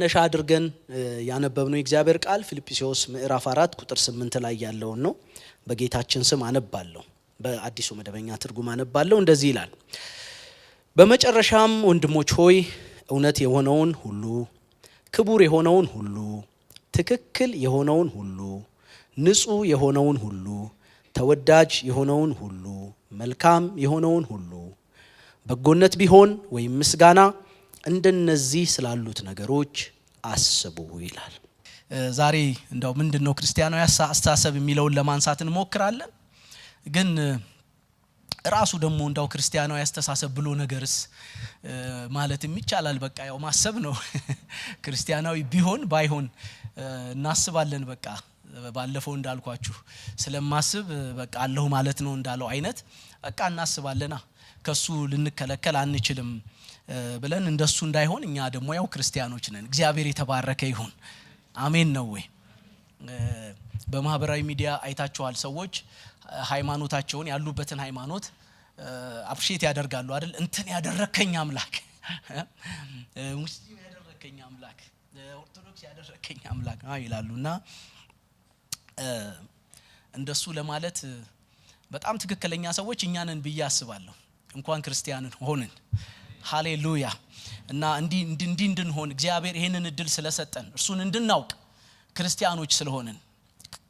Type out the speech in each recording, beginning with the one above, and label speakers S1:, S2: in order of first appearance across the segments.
S1: መነሻ አድርገን ያነበብነው የእግዚአብሔር ቃል ፊልጵስዩስ ምዕራፍ 4 ቁጥር 8 ላይ ያለውን ነው። በጌታችን ስም አነባለሁ። በአዲሱ መደበኛ ትርጉም አነባለሁ። እንደዚህ ይላል። በመጨረሻም ወንድሞች ሆይ እውነት የሆነውን ሁሉ፣ ክቡር የሆነውን ሁሉ፣ ትክክል የሆነውን ሁሉ፣ ንጹህ የሆነውን ሁሉ፣ ተወዳጅ የሆነውን ሁሉ፣ መልካም የሆነውን ሁሉ፣ በጎነት ቢሆን ወይም ምስጋና እንደነዚህ ስላሉት ነገሮች አስቡ ይላል። ዛሬ እንደው ምንድነው ክርስቲያናዊ አስተሳሰብ የሚለውን ለማንሳት እንሞክራለን። ግን ራሱ ደግሞ እንደው ክርስቲያናዊ አስተሳሰብ ብሎ ነገርስ ማለትም ይቻላል። በቃ ያው ማሰብ ነው። ክርስቲያናዊ ቢሆን ባይሆን እናስባለን። በቃ ባለፈው እንዳልኳችሁ ስለማስብ በቃ አለሁ ማለት ነው እንዳለው አይነት በቃ እናስባለና ከሱ ልንከለከል አንችልም ብለን እንደሱ እንዳይሆን እኛ ደግሞ ያው ክርስቲያኖች ነን። እግዚአብሔር የተባረከ ይሁን። አሜን ነው ወይ? በማህበራዊ ሚዲያ አይታችኋል። ሰዎች ሃይማኖታቸውን ያሉበትን ሃይማኖት አፕሪሺየት ያደርጋሉ አይደል? እንትን ያደረከኝ አምላክ፣ ሙስሊም ያደረከኝ አምላክ፣ ኦርቶዶክስ ያደረከኝ አምላክ ይላሉና እንደሱ ለማለት በጣም ትክክለኛ ሰዎች እኛ ነን ብዬ አስባለሁ። እንኳን ክርስቲያንን ሆንን። ሃሌሉያ። እና እንዲህ እንድንሆን እግዚአብሔር ይሄንን እድል ስለሰጠን እርሱን እንድናውቅ ክርስቲያኖች ስለሆነን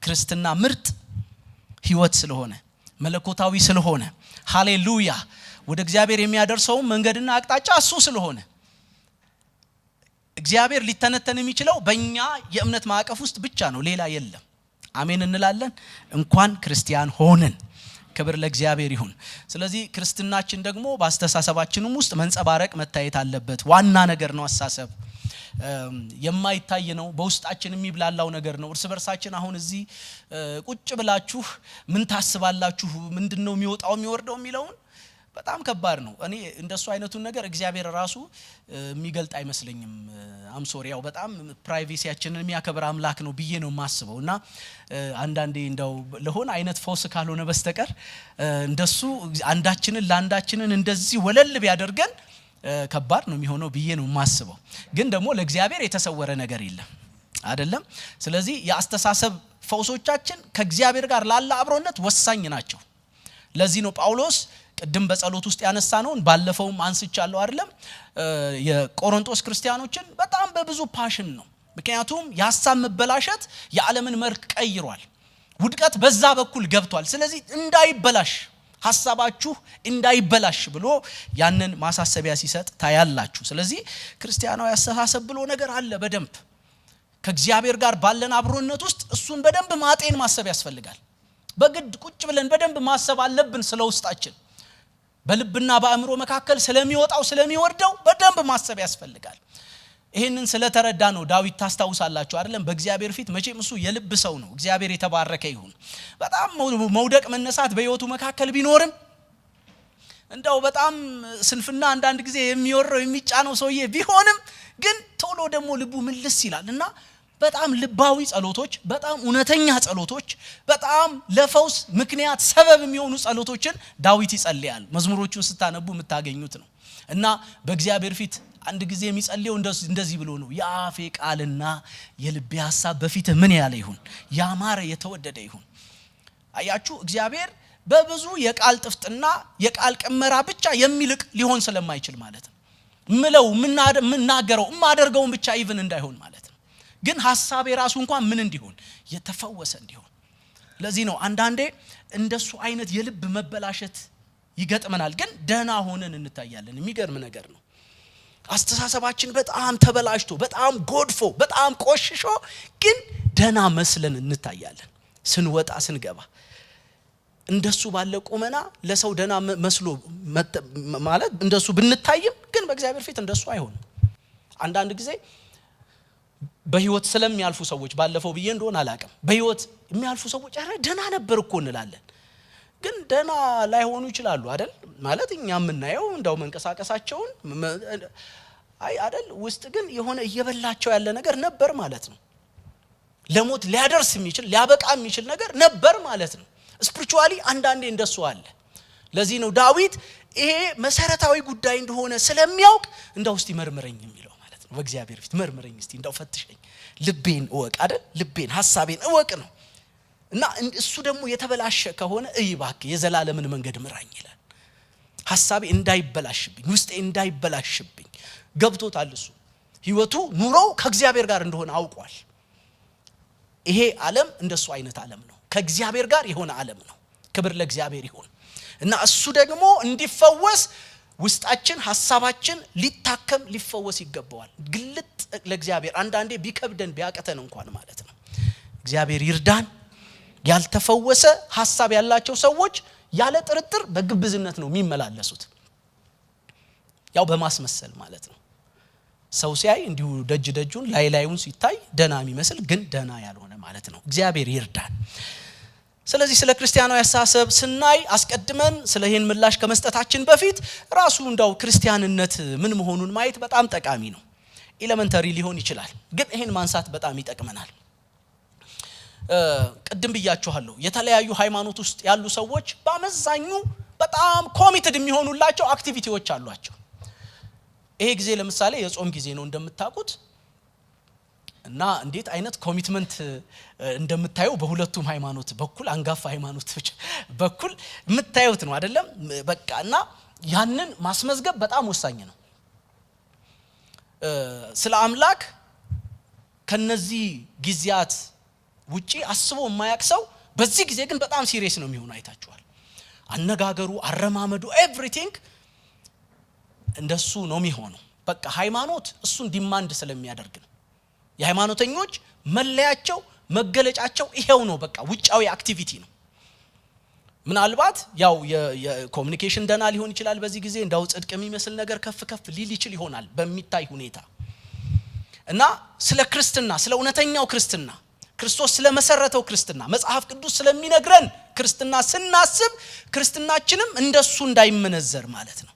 S1: ክርስትና ምርጥ ህይወት ስለሆነ መለኮታዊ ስለሆነ ሃሌሉያ ወደ እግዚአብሔር የሚያደርሰው መንገድና አቅጣጫ እሱ ስለሆነ እግዚአብሔር ሊተነተን የሚችለው በእኛ የእምነት ማዕቀፍ ውስጥ ብቻ ነው፣ ሌላ የለም። አሜን እንላለን። እንኳን ክርስቲያን ሆንን። ክብር ለእግዚአብሔር ይሁን። ስለዚህ ክርስትናችን ደግሞ በአስተሳሰባችንም ውስጥ መንጸባረቅ መታየት አለበት። ዋና ነገር ነው አስተሳሰብ። የማይታይ ነው፣ በውስጣችን የሚብላላው ነገር ነው። እርስ በርሳችን አሁን እዚህ ቁጭ ብላችሁ ምን ታስባላችሁ፣ ምንድነው የሚወጣው የሚወርደው የሚለውን በጣም ከባድ ነው። እኔ እንደሱ አይነቱን ነገር እግዚአብሔር ራሱ የሚገልጥ አይመስለኝም። አምሶሪ ያው በጣም ፕራይቬሲያችንን የሚያከብር አምላክ ነው ብዬ ነው የማስበው። እና አንዳንዴ እንደው ለሆነ አይነት ፎስ ካልሆነ በስተቀር እንደሱ አንዳችንን ለአንዳችንን እንደዚህ ወለል ቢያደርገን ከባድ ነው የሚሆነው ብዬ ነው የማስበው። ግን ደግሞ ለእግዚአብሔር የተሰወረ ነገር የለም አይደለም። ስለዚህ የአስተሳሰብ ፈውሶቻችን ከእግዚአብሔር ጋር ላለ አብሮነት ወሳኝ ናቸው። ለዚህ ነው ጳውሎስ ቅድም በጸሎት ውስጥ ያነሳነውን ባለፈውም አንስቻለሁ አይደለም፣ የቆሮንቶስ ክርስቲያኖችን በጣም በብዙ ፓሽን ነው። ምክንያቱም የሐሳብ መበላሸት የዓለምን መልክ ቀይሯል። ውድቀት በዛ በኩል ገብቷል። ስለዚህ እንዳይበላሽ ሐሳባችሁ እንዳይበላሽ ብሎ ያንን ማሳሰቢያ ሲሰጥ ታያላችሁ። ስለዚህ ክርስቲያናዊ አስተሳሰብ ብሎ ነገር አለ። በደንብ ከእግዚአብሔር ጋር ባለን አብሮነት ውስጥ እሱን በደንብ ማጤን ማሰብ ያስፈልጋል። በግድ ቁጭ ብለን በደንብ ማሰብ አለብን። ስለውስጣችን በልብና በአእምሮ መካከል ስለሚወጣው ስለሚወርደው በደንብ ማሰብ ያስፈልጋል። ይሄንን ስለተረዳ ነው ዳዊት ታስታውሳላችሁ አይደለም? በእግዚአብሔር ፊት መቼም እሱ የልብ ሰው ነው። እግዚአብሔር የተባረከ ይሁን። በጣም መውደቅ መነሳት በህይወቱ መካከል ቢኖርም እንደው በጣም ስንፍና አንዳንድ ጊዜ የሚወረው የሚጫነው ሰውዬ ቢሆንም ግን ቶሎ ደግሞ ልቡ ምልስ ይላል እና በጣም ልባዊ ጸሎቶች፣ በጣም እውነተኛ ጸሎቶች፣ በጣም ለፈውስ ምክንያት ሰበብ የሚሆኑ ጸሎቶችን ዳዊት ይጸልያል። መዝሙሮቹን ስታነቡ የምታገኙት ነው። እና በእግዚአብሔር ፊት አንድ ጊዜ የሚጸልየው እንደዚህ ብሎ ነው። የአፌ ቃልና የልቤ ሐሳብ በፊትህ ምን ያለ ይሁን፣ ያማረ የተወደደ ይሁን። አያችሁ፣ እግዚአብሔር በብዙ የቃል ጥፍጥና የቃል ቅመራ ብቻ የሚልቅ ሊሆን ስለማይችል ማለት ነው። ምለው ምናገረው ማደርገውን ብቻ ኢቭን እንዳይሆን ማለት ነው። ግን ሐሳብ የራሱ እንኳን ምን እንዲሆን የተፈወሰ እንዲሆን። ለዚህ ነው አንዳንዴ እንደሱ አይነት የልብ መበላሸት ይገጥመናል፣ ግን ደህና ሆነን እንታያለን። የሚገርም ነገር ነው። አስተሳሰባችን በጣም ተበላሽቶ በጣም ጎድፎ በጣም ቆሽሾ ግን ደህና መስለን እንታያለን። ስንወጣ ስንገባ እንደሱ ባለ ቁመና ለሰው ደህና መስሎ ማለት እንደሱ ብንታይም ግን በእግዚአብሔር ፊት እንደሱ አይሆንም። አንዳንድ ጊዜ በህይወት ስለሚያልፉ ሰዎች ባለፈው ብዬ እንደሆነ አላቀም፣ በህይወት የሚያልፉ ሰዎች አረ ደህና ነበር እኮ እንላለን። ግን ደህና ላይሆኑ ይችላሉ አይደል? ማለት እኛ የምናየው እንደው መንቀሳቀሳቸውን አይደል? ውስጥ ግን የሆነ እየበላቸው ያለ ነገር ነበር ማለት ነው። ለሞት ሊያደርስ የሚችል ሊያበቃ የሚችል ነገር ነበር ማለት ነው። ስፒሪቹዋሊ አንዳንዴ እንደሱ አለ። ለዚህ ነው ዳዊት ይሄ መሰረታዊ ጉዳይ እንደሆነ ስለሚያውቅ እንደው እስቲ መርምረኝ የሚለው ማለት ነው። በእግዚአብሔር ፊት መርምረኝ እስቲ እንዳው ፈትሸኝ ልቤን እወቅ አይደል ልቤን ሐሳቤን እወቅ ነው እና እሱ ደግሞ የተበላሸ ከሆነ እባክህ የዘላለምን መንገድ ምራኝ ይላል ሐሳቤ እንዳይበላሽብኝ ውስጤ እንዳይበላሽብኝ ገብቶታል እሱ ህይወቱ ኑሮው ከእግዚአብሔር ጋር እንደሆነ አውቋል ይሄ ዓለም እንደሱ አይነት ዓለም ነው ከእግዚአብሔር ጋር የሆነ ዓለም ነው ክብር ለእግዚአብሔር ይሁን እና እሱ ደግሞ እንዲፈወስ ውስጣችን ሐሳባችን ሊታከም ሊፈወስ ይገባዋል ግልጥ ለእግዚአብሔር አንዳንዴ ቢከብደን ቢያቀተን እንኳን ማለት ነው እግዚአብሔር ይርዳን ያልተፈወሰ ሐሳብ ያላቸው ሰዎች ያለ ጥርጥር በግብዝነት ነው የሚመላለሱት ያው በማስመሰል ማለት ነው ሰው ሲያይ እንዲሁ ደጁን ላይላዩን ሲታይ ደና የሚመስል ግን ደና ያልሆነ ማለት ነው እግዚአብሔር ይርዳን ስለዚህ ስለ ክርስቲያናዊ አስተሳሰብ ስናይ አስቀድመን ስለ ይሄን ምላሽ ከመስጠታችን በፊት ራሱ እንዳው ክርስቲያንነት ምን መሆኑን ማየት በጣም ጠቃሚ ነው ኤሌመንተሪ ሊሆን ይችላል ግን ይሄን ማንሳት በጣም ይጠቅመናል ቀደም ብያችኋለሁ የተለያዩ ሃይማኖት ውስጥ ያሉ ሰዎች በአመዛኙ በጣም ኮሚትድ የሚሆኑላቸው አክቲቪቲዎች አሏቸው ይሄ ጊዜ ለምሳሌ የጾም ጊዜ ነው እንደምታውቁት እና እንዴት አይነት ኮሚትመንት እንደምታዩ በሁለቱም ሃይማኖት በኩል አንጋፋ ሃይማኖቶች በኩል የምታዩት ነው አይደለም በቃ እና ያንን ማስመዝገብ በጣም ወሳኝ ነው ስለ አምላክ ከነዚህ ጊዜያት ውጪ አስቦ የማያክሰው በዚህ ጊዜ ግን በጣም ሲሪየስ ነው የሚሆነው አይታችኋል አነጋገሩ አረማመዱ ኤቭሪቲንግ እንደሱ ነው የሚሆነው በቃ ሃይማኖት እሱን ዲማንድ ስለሚያደርግ ነው የሃይማኖተኞች መለያቸው መገለጫቸው ይሄው ነው በቃ ውጫዊ አክቲቪቲ ነው ምናልባት ያው የኮሙኒኬሽን ደና ሊሆን ይችላል በዚህ ጊዜ እንዳው ጽድቅ የሚመስል ነገር ከፍ ሊል ይችል ይሆናል በሚታይ ሁኔታ እና ስለ ክርስትና ስለ እውነተኛው ክርስትና ክርስቶስ ስለመሰረተው ክርስትና መጽሐፍ ቅዱስ ስለሚነግረን ክርስትና ስናስብ ክርስትናችንም እንደሱ እንዳይመነዘር ማለት ነው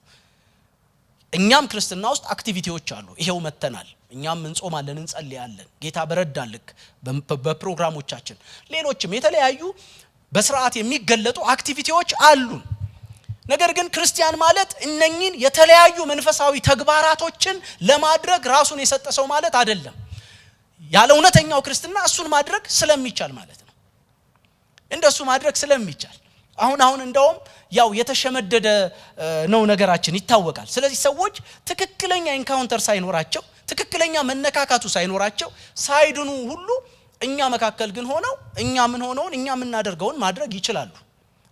S1: እኛም ክርስትና ውስጥ አክቲቪቲዎች አሉ ይሄው መተናል እኛም እንጾማለን እንጸልያለን ጌታ በረዳልክ በፕሮግራሞቻችን ሌሎችም የተለያዩ በስርዓት የሚገለጡ አክቲቪቲዎች አሉ ነገር ግን ክርስቲያን ማለት እነኚህን የተለያዩ መንፈሳዊ ተግባራቶችን ለማድረግ ራሱን የሰጠ ሰው ማለት አይደለም ያለ እውነተኛው ክርስትና እሱን ማድረግ ስለሚቻል ማለት ነው እንደሱ ማድረግ ስለሚቻል አሁን እንደውም ያው የተሸመደደ ነው ነገራችን ይታወቃል ስለዚህ ሰዎች ትክክለኛ ኢንካውንተር ሳይኖራቸው ትክክለኛ መነካካቱ ሳይኖራቸው ሳይድኑ ሁሉ እኛ መካከል ግን ሆነው እኛ ምን ሆነውን እኛ ምናደርገውን ማድረግ ይችላሉ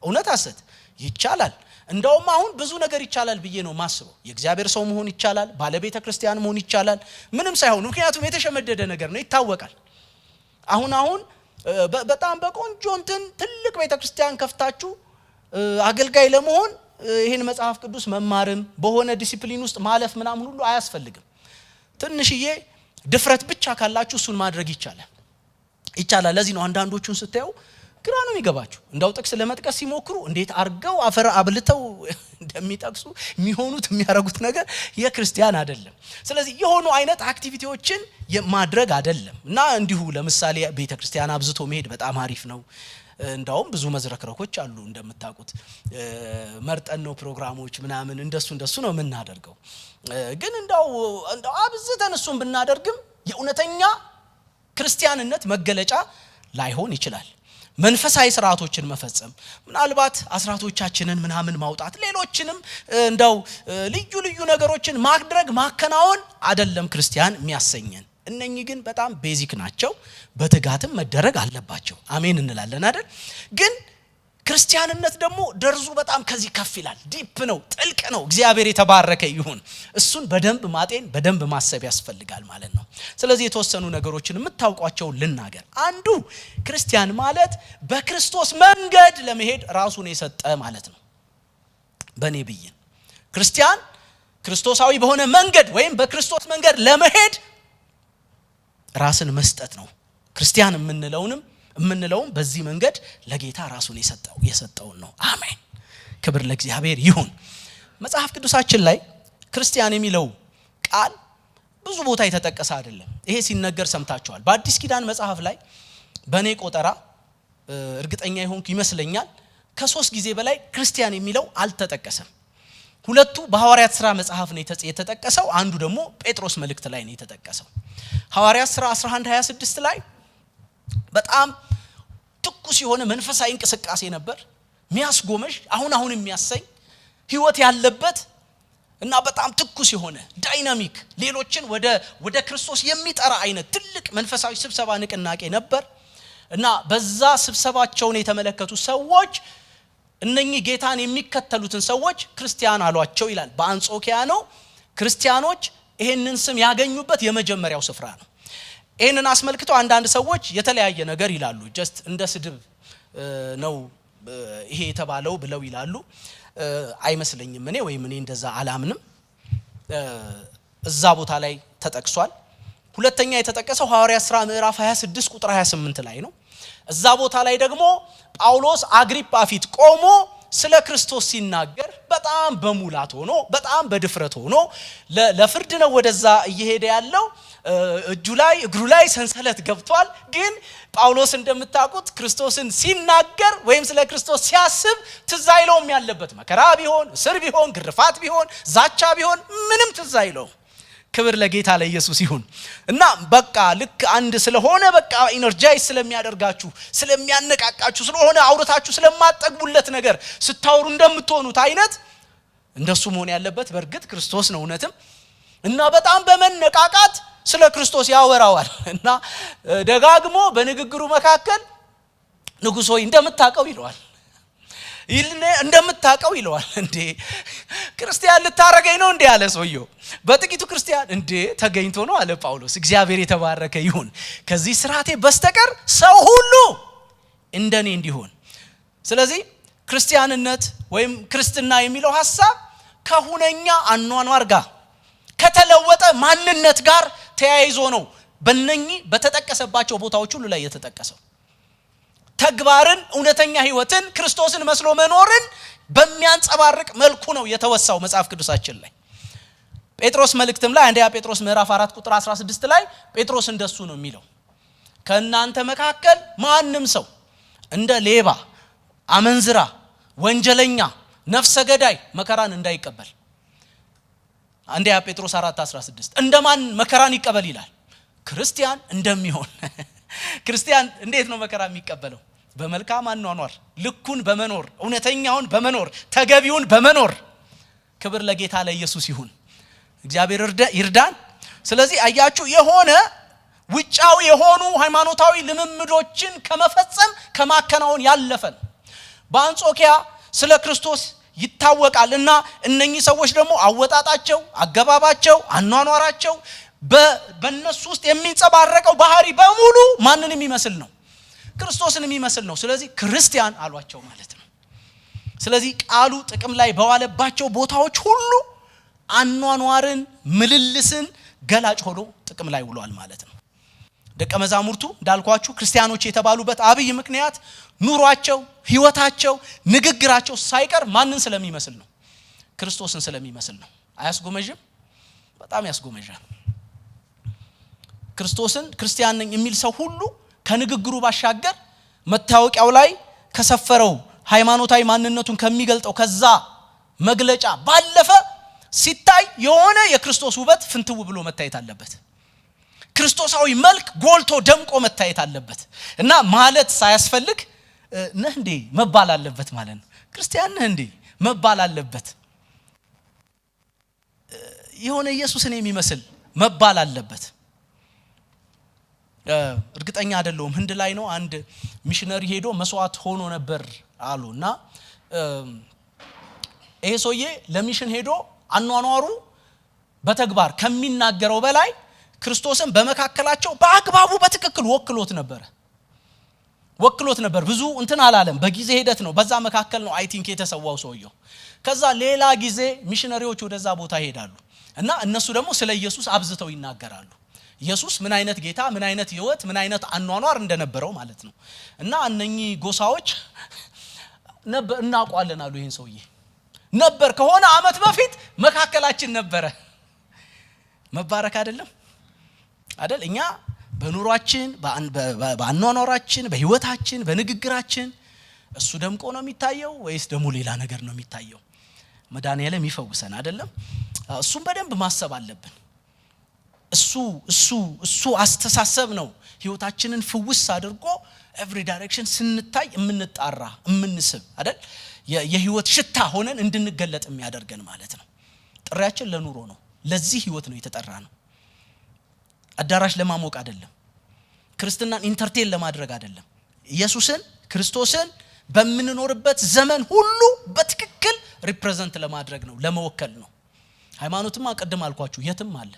S1: እውነት ሐሰት ይቻላል እንደውም አሁን ብዙ ነገር ይቻላል ብዬ ነው ማስበው የእግዚአብሔር ሰው መሆን ይቻላል ባለቤተ ክርስቲያን መሆን ይቻላል ምንም ሳይሆን ምክንያቱም የተሸመደደ ነገር ነው ይታወቃል አሁን በጣም በቆንጆ እንትን ትልቅ ቤተ ክርስቲያን ከፍታችሁ አገልጋይ ለመሆን ይሄን መጽሐፍ ቅዱስ መማርም በሆነ ዲሲፕሊን ውስጥ ማለፍ ምናምን ሁሉ አያስፈልግም ትንሽዬ ድፍረት ብቻ ካላችሁ እሱን ማድረግ ይቻላል ለዚህ ነው አንዳንዶቹን ስታዩ ግራ ነው የሚገባችሁ እንዳው ጥቅስ ለመጥቀስ ሲሞክሩ እንዴት አርገው አፈር አብልተው እንደሚጠቅሱ የሚሆኑት የሚያረጉት ነገር የክርስቲያን አይደለም ስለዚህ የሆኑ አይነት አክቲቪቲዎችን ማድረግ አይደለም እና እንዲሁ ለምሳሌ ቤተክርስቲያን አብዝቶ መሄድ በጣም አሪፍ ነው እንዳውም ብዙ መዝረክረኮች አሉ እንደምታውቁት መርጠን ነው ፕሮግራሞች ምናምን እንደሱ ነው የምናደርገው ግን እንዳው አብዝተን እሱን ብናደርግም የእውነተኛ ክርስቲያንነት መገለጫ ላይሆን ይችላል መንፈሳዊ ስርዓቶችን መፈጸም ምናልባት አስራቶቻችንን ምናምን ማውጣት ሌሎችንም እንዳው ልዩ ነገሮችን ማድረግ ማከናወን አይደለም ክርስቲያን የሚያሰኘን እነኚህ ግን በጣም ቤዚክ ናቸው በትጋትም መደረግ አለባቸው አሜን እንላለን አይደል ግን ክርስቲያንነት ደግሞ ደርዙ በጣም ከዚህ ከፍ ይላል ዲፕ ነው ጥልቅ ነው እግዚአብሔር የተባረከ ይሁን እሱን በደንብ ማጤን በደንብ ማሰብ ያስፈልጋል ማለት ነው ስለዚህ የተወሰኑ ነገሮችን የምታውቋቸው ልናገር አንዱ ክርስቲያን ማለት በክርስቶስ መንገድ ለመሄድ ራሱን የሰጠ ማለት ነው በኔ ብይን ክርስቲያን ክርስቶሳዊ በሆነ መንገድ ወይም በክርስቶስ መንገድ ለመሄድ ራስን መስጠት ነው ክርስቲያን የምንለውም በዚህ መንገድ ለጌታ ራሱን የሰጠው ነው አሜን ክብር ለእግዚአብሔር ይሁን መጽሐፍ ቅዱሳችን ላይ ክርስቲያን የሚለው ቃል ብዙ ቦታ የተጠቀሰ አይደለም ይሄ ሲነገር ሰምታችኋል በአዲስ ኪዳን መጽሐፍ ላይ በኔ ቆጠራ እርግጠኛ ይሆንኩ ይመስለኛል ከ3 ጊዜ በላይ ክርስቲያን የሚለው አልተጠቀሰም ሁለቱ በሐዋርያት ሥራ መጽሐፍ ነው የተጠቀሰው፣ አንዱ ደግሞ ጴጥሮስ መልእክት ላይ ነው የተጠቀሰው። ሐዋርያት ሥራ 11:26 ላይ በጣም ትኩስ የሆነ መንፈሳዊ እንቅስቃሴ ነበር፣ ሚያስጎመዥ አሁን የሚያሰኝ ህይወት ያለበት እና በጣም ትኩስ የሆነ ዳይናሚክ ሌሎችን ወደ ክርስቶስ የሚጠራ አይነት ትልቅ መንፈሳዊ ስብሰባ ንቅናቄ ነበር። እና በዛ ስብሰባቸውን የተመለከቱ ሰዎች እነኚህ ጌታን የሚከተሉትን ሰዎች ክርስቲያን አሏቸው ይላል። በአንጾኪያ ነው ክርስቲያኖች ይሄንን ስም ያገኙበት የመጀመሪያው ስፍራ ነው። ይሄንን አስመልክቶ አንዳንድ ሰዎች የተለያየ ነገር ይላሉ። ጀስት እንደ ስድብ ነው ይሄ የተባለው ብለው ይላሉ። አይመስለኝም እኔ እንደዛ አላምንም። እዛ ቦታ ላይ ተጠቅሷል። ሁለተኛ የተጠቀሰው ሐዋርያት ሥራ ምዕራፍ 26 ቁጥር 28 ላይ ነው። እዛ ቦታ ላይ ደግሞ ጳውሎስ አግሪጳ ፊት ቆሞ ስለ ክርስቶስ ሲናገር በጣም በሙላት ሆኖ በጣም በድፍረት ሆኖ ለፍርድ ነው ወደዛ እየሄደ ያለው። እጁ ላይ እግሩ ላይ ሰንሰለት ገብቷል። ግን ጳውሎስ እንደምታውቁት ክርስቶስን ሲናገር ወይም ስለ ክርስቶስ ሲያስብ ትዝ አይለውም ያለበት መከራ ቢሆን እስር ቢሆን ግርፋት ቢሆን ዛቻ ቢሆን ምንም ትዝ አይለውም። ክብር ለጌታ ለኢየሱስ ይሁን። እና በቃ ልክ አንድ ስለሆነ በቃ ኢነርጃይዝ ስለሚያደርጋችሁ ስለሚያነቃቃችሁ ስለሆነ አውርታችሁ ስለማጠግቡለት ነገር ስታወሩ እንደምትሆኑት አይነት እንደሱ መሆን ያለበት በእርግጥ ክርስቶስ ነው እውነትም። እና በጣም በመነቃቃት ስለ ክርስቶስ ያወራዋል። እና ደጋግሞ በንግግሩ መካከል ንጉሥ ሆይ እንደምታውቀው ይለዋል። እንደምታውቀው ይለዋል። እንዴ ክርስቲያን ልታረገኝ ነው እንዴ አለ ሰውየው። በጥቂቱ ክርስቲያን እንዴ ተገኝቶ ነው አለ ጳውሎስ። እግዚአብሔር የተባረከ ይሁን። ከዚህ ስራቴ በስተቀር ሰው ሁሉ እንደኔ እንዲሆን። ስለዚህ ክርስቲያንነት ወይም ክርስትና የሚለው ሐሳብ ከሁነኛ አኗኗር ጋር ከተለወጠ ማንነት ጋር ተያይዞ ነው በእነኚህ በተጠቀሰባቸው ቦታዎች ሁሉ ላይ የተጠቀሰው። ተግባርን እውነተኛ ህይወትን ክርስቶስን መስሎ መኖርን በሚያንጸባርቅ መልኩ ነው የተወሳው መጽሐፍ ቅዱሳችን ላይ። ጴጥሮስ መልእክትም ላይ አንደኛ ጴጥሮስ ምዕራፍ 4 ቁጥር 16 ላይ ጴጥሮስ እንደሱ ነው የሚለው፣ ከእናንተ መካከል ማንም ሰው እንደ ሌባ፣ አመንዝራ፣ ወንጀለኛ፣ ነፍሰ ገዳይ መከራን እንዳይቀበል። አንደኛ ጴጥሮስ 4:16 እንደማን መከራን ይቀበል ይላል? ክርስቲያን እንደሚሆን። ክርስቲያን እንዴት ነው መከራ የሚቀበለው? በመልካም አኗኗር፣ ልኩን በመኖር፣ እውነተኛውን በመኖር፣ ተገቢውን በመኖር። ክብር ለጌታ ለኢየሱስ ይሁን። እግዚአብሔር ይርዳን። ስለዚህ አያችሁ የሆነ ውጫዊ የሆኑ ሃይማኖታዊ ልምምዶችን ከመፈጸም ከማከናወን ያለፈን በአንጾኪያ ስለ ክርስቶስ ይታወቃል። እና እነኚህ ሰዎች ደግሞ አወጣጣቸው፣ አገባባቸው፣ አኗኗራቸው በእነሱ ውስጥ የሚንጸባረቀው ባህሪ በሙሉ ማንን የሚመስል ነው? ክርስቶስን የሚመስል ነው። ስለዚህ ክርስቲያን አሏቸው ማለት ነው። ስለዚህ ቃሉ ጥቅም ላይ በዋለባቸው ቦታዎች ሁሉ አኗኗርን፣ ምልልስን ገላጭ ሆኖ ጥቅም ላይ ውሏል ማለት ነው። ደቀ መዛሙርቱ እንዳልኳችሁ ክርስቲያኖች የተባሉበት አብይ ምክንያት ኑሯቸው፣ ህይወታቸው፣ ንግግራቸው ሳይቀር ማንን ስለሚመስል ነው? ክርስቶስን ስለሚመስል ነው። አያስጎመዥም? በጣም ያስጎመዣል። ክርስቶስን ክርስቲያን ነኝ የሚል ሰው ሁሉ ከንግግሩ ባሻገር መታወቂያው ላይ ከሰፈረው ሃይማኖታዊ ማንነቱን ከሚገልጠው ከዛ መግለጫ ባለፈ ሲታይ የሆነ የክርስቶስ ውበት ፍንትው ብሎ መታየት አለበት። ክርስቶሳዊ መልክ ጎልቶ ደምቆ መታየት አለበት። እና ማለት ሳያስፈልግ ነህ እንዴ መባል አለበት ማለት ነው። ክርስቲያን ነህ እንዴ መባል አለበት። የሆነ ኢየሱስን የሚመስል መባል አለበት። እርግጠኛ አይደለሁም ህንድ ላይ ነው አንድ ሚሽነሪ ሄዶ መስዋዕት ሆኖ ነበር አሉና ይሄ ሰውዬ ለሚሽን ሄዶ አኗኗሩ በተግባር ከሚናገረው በላይ ክርስቶስን በመካከላቸው በአግባቡ በትክክል ወክሎት ነበር። ብዙ እንትን አላለም። በጊዜ ሂደት ነው፣ በዛ መካከል ነው አይ ቲንክ የተሰዋው ሰውየው። ከዛ ሌላ ጊዜ ሚሽነሪዎች ወደዛ ቦታ ሄዳሉ እና እነሱ ደግሞ ስለ ኢየሱስ አብዝተው ይናገራሉ። ኢየሱስ ምን አይነት ጌታ፣ ምን አይነት ህይወት፣ ምን አይነት አኗኗር እንደነበረው ማለት ነው። እና እነኚህ ጎሳዎች ነበር እናውቀዋለን አሉ። ይሄን ሰውዬ ነበር ከሆነ አመት በፊት መካከላችን ነበረ። መባረክ አይደለም አይደል? እኛ በኑሯችን፣ በአኗኗራችን፣ በህይወታችን፣ በንግግራችን እሱ ደምቆ ነው የሚታየው ወይስ ደግሞ ሌላ ነገር ነው የሚታየው? መድኃኒዓለም ይፈውሰን አይደለም? እሱም በደንብ ማሰብ አለብን። እሱ አስተሳሰብ ነው ህይወታችንን ፍውስ አድርጎ ኤቭሪ ዳይሬክሽን ስንታይ የምንጣራ የምንስብ አይደል? የህይወት ሽታ ሆነን እንድንገለጥ የሚያደርገን ማለት ነው። ጥሪያችን ለኑሮ ነው። ለዚህ ህይወት ነው የተጠራ ነው። አዳራሽ ለማሞቅ አይደለም። ክርስትናን ኢንተርቴን ለማድረግ አይደለም። ኢየሱስን ክርስቶስን በምንኖርበት ዘመን ሁሉ በትክክል ሪፕሬዘንት ለማድረግ ነው፣ ለመወከል ነው። ሃይማኖትማ ቀደም አልኳችሁ የትም አለ።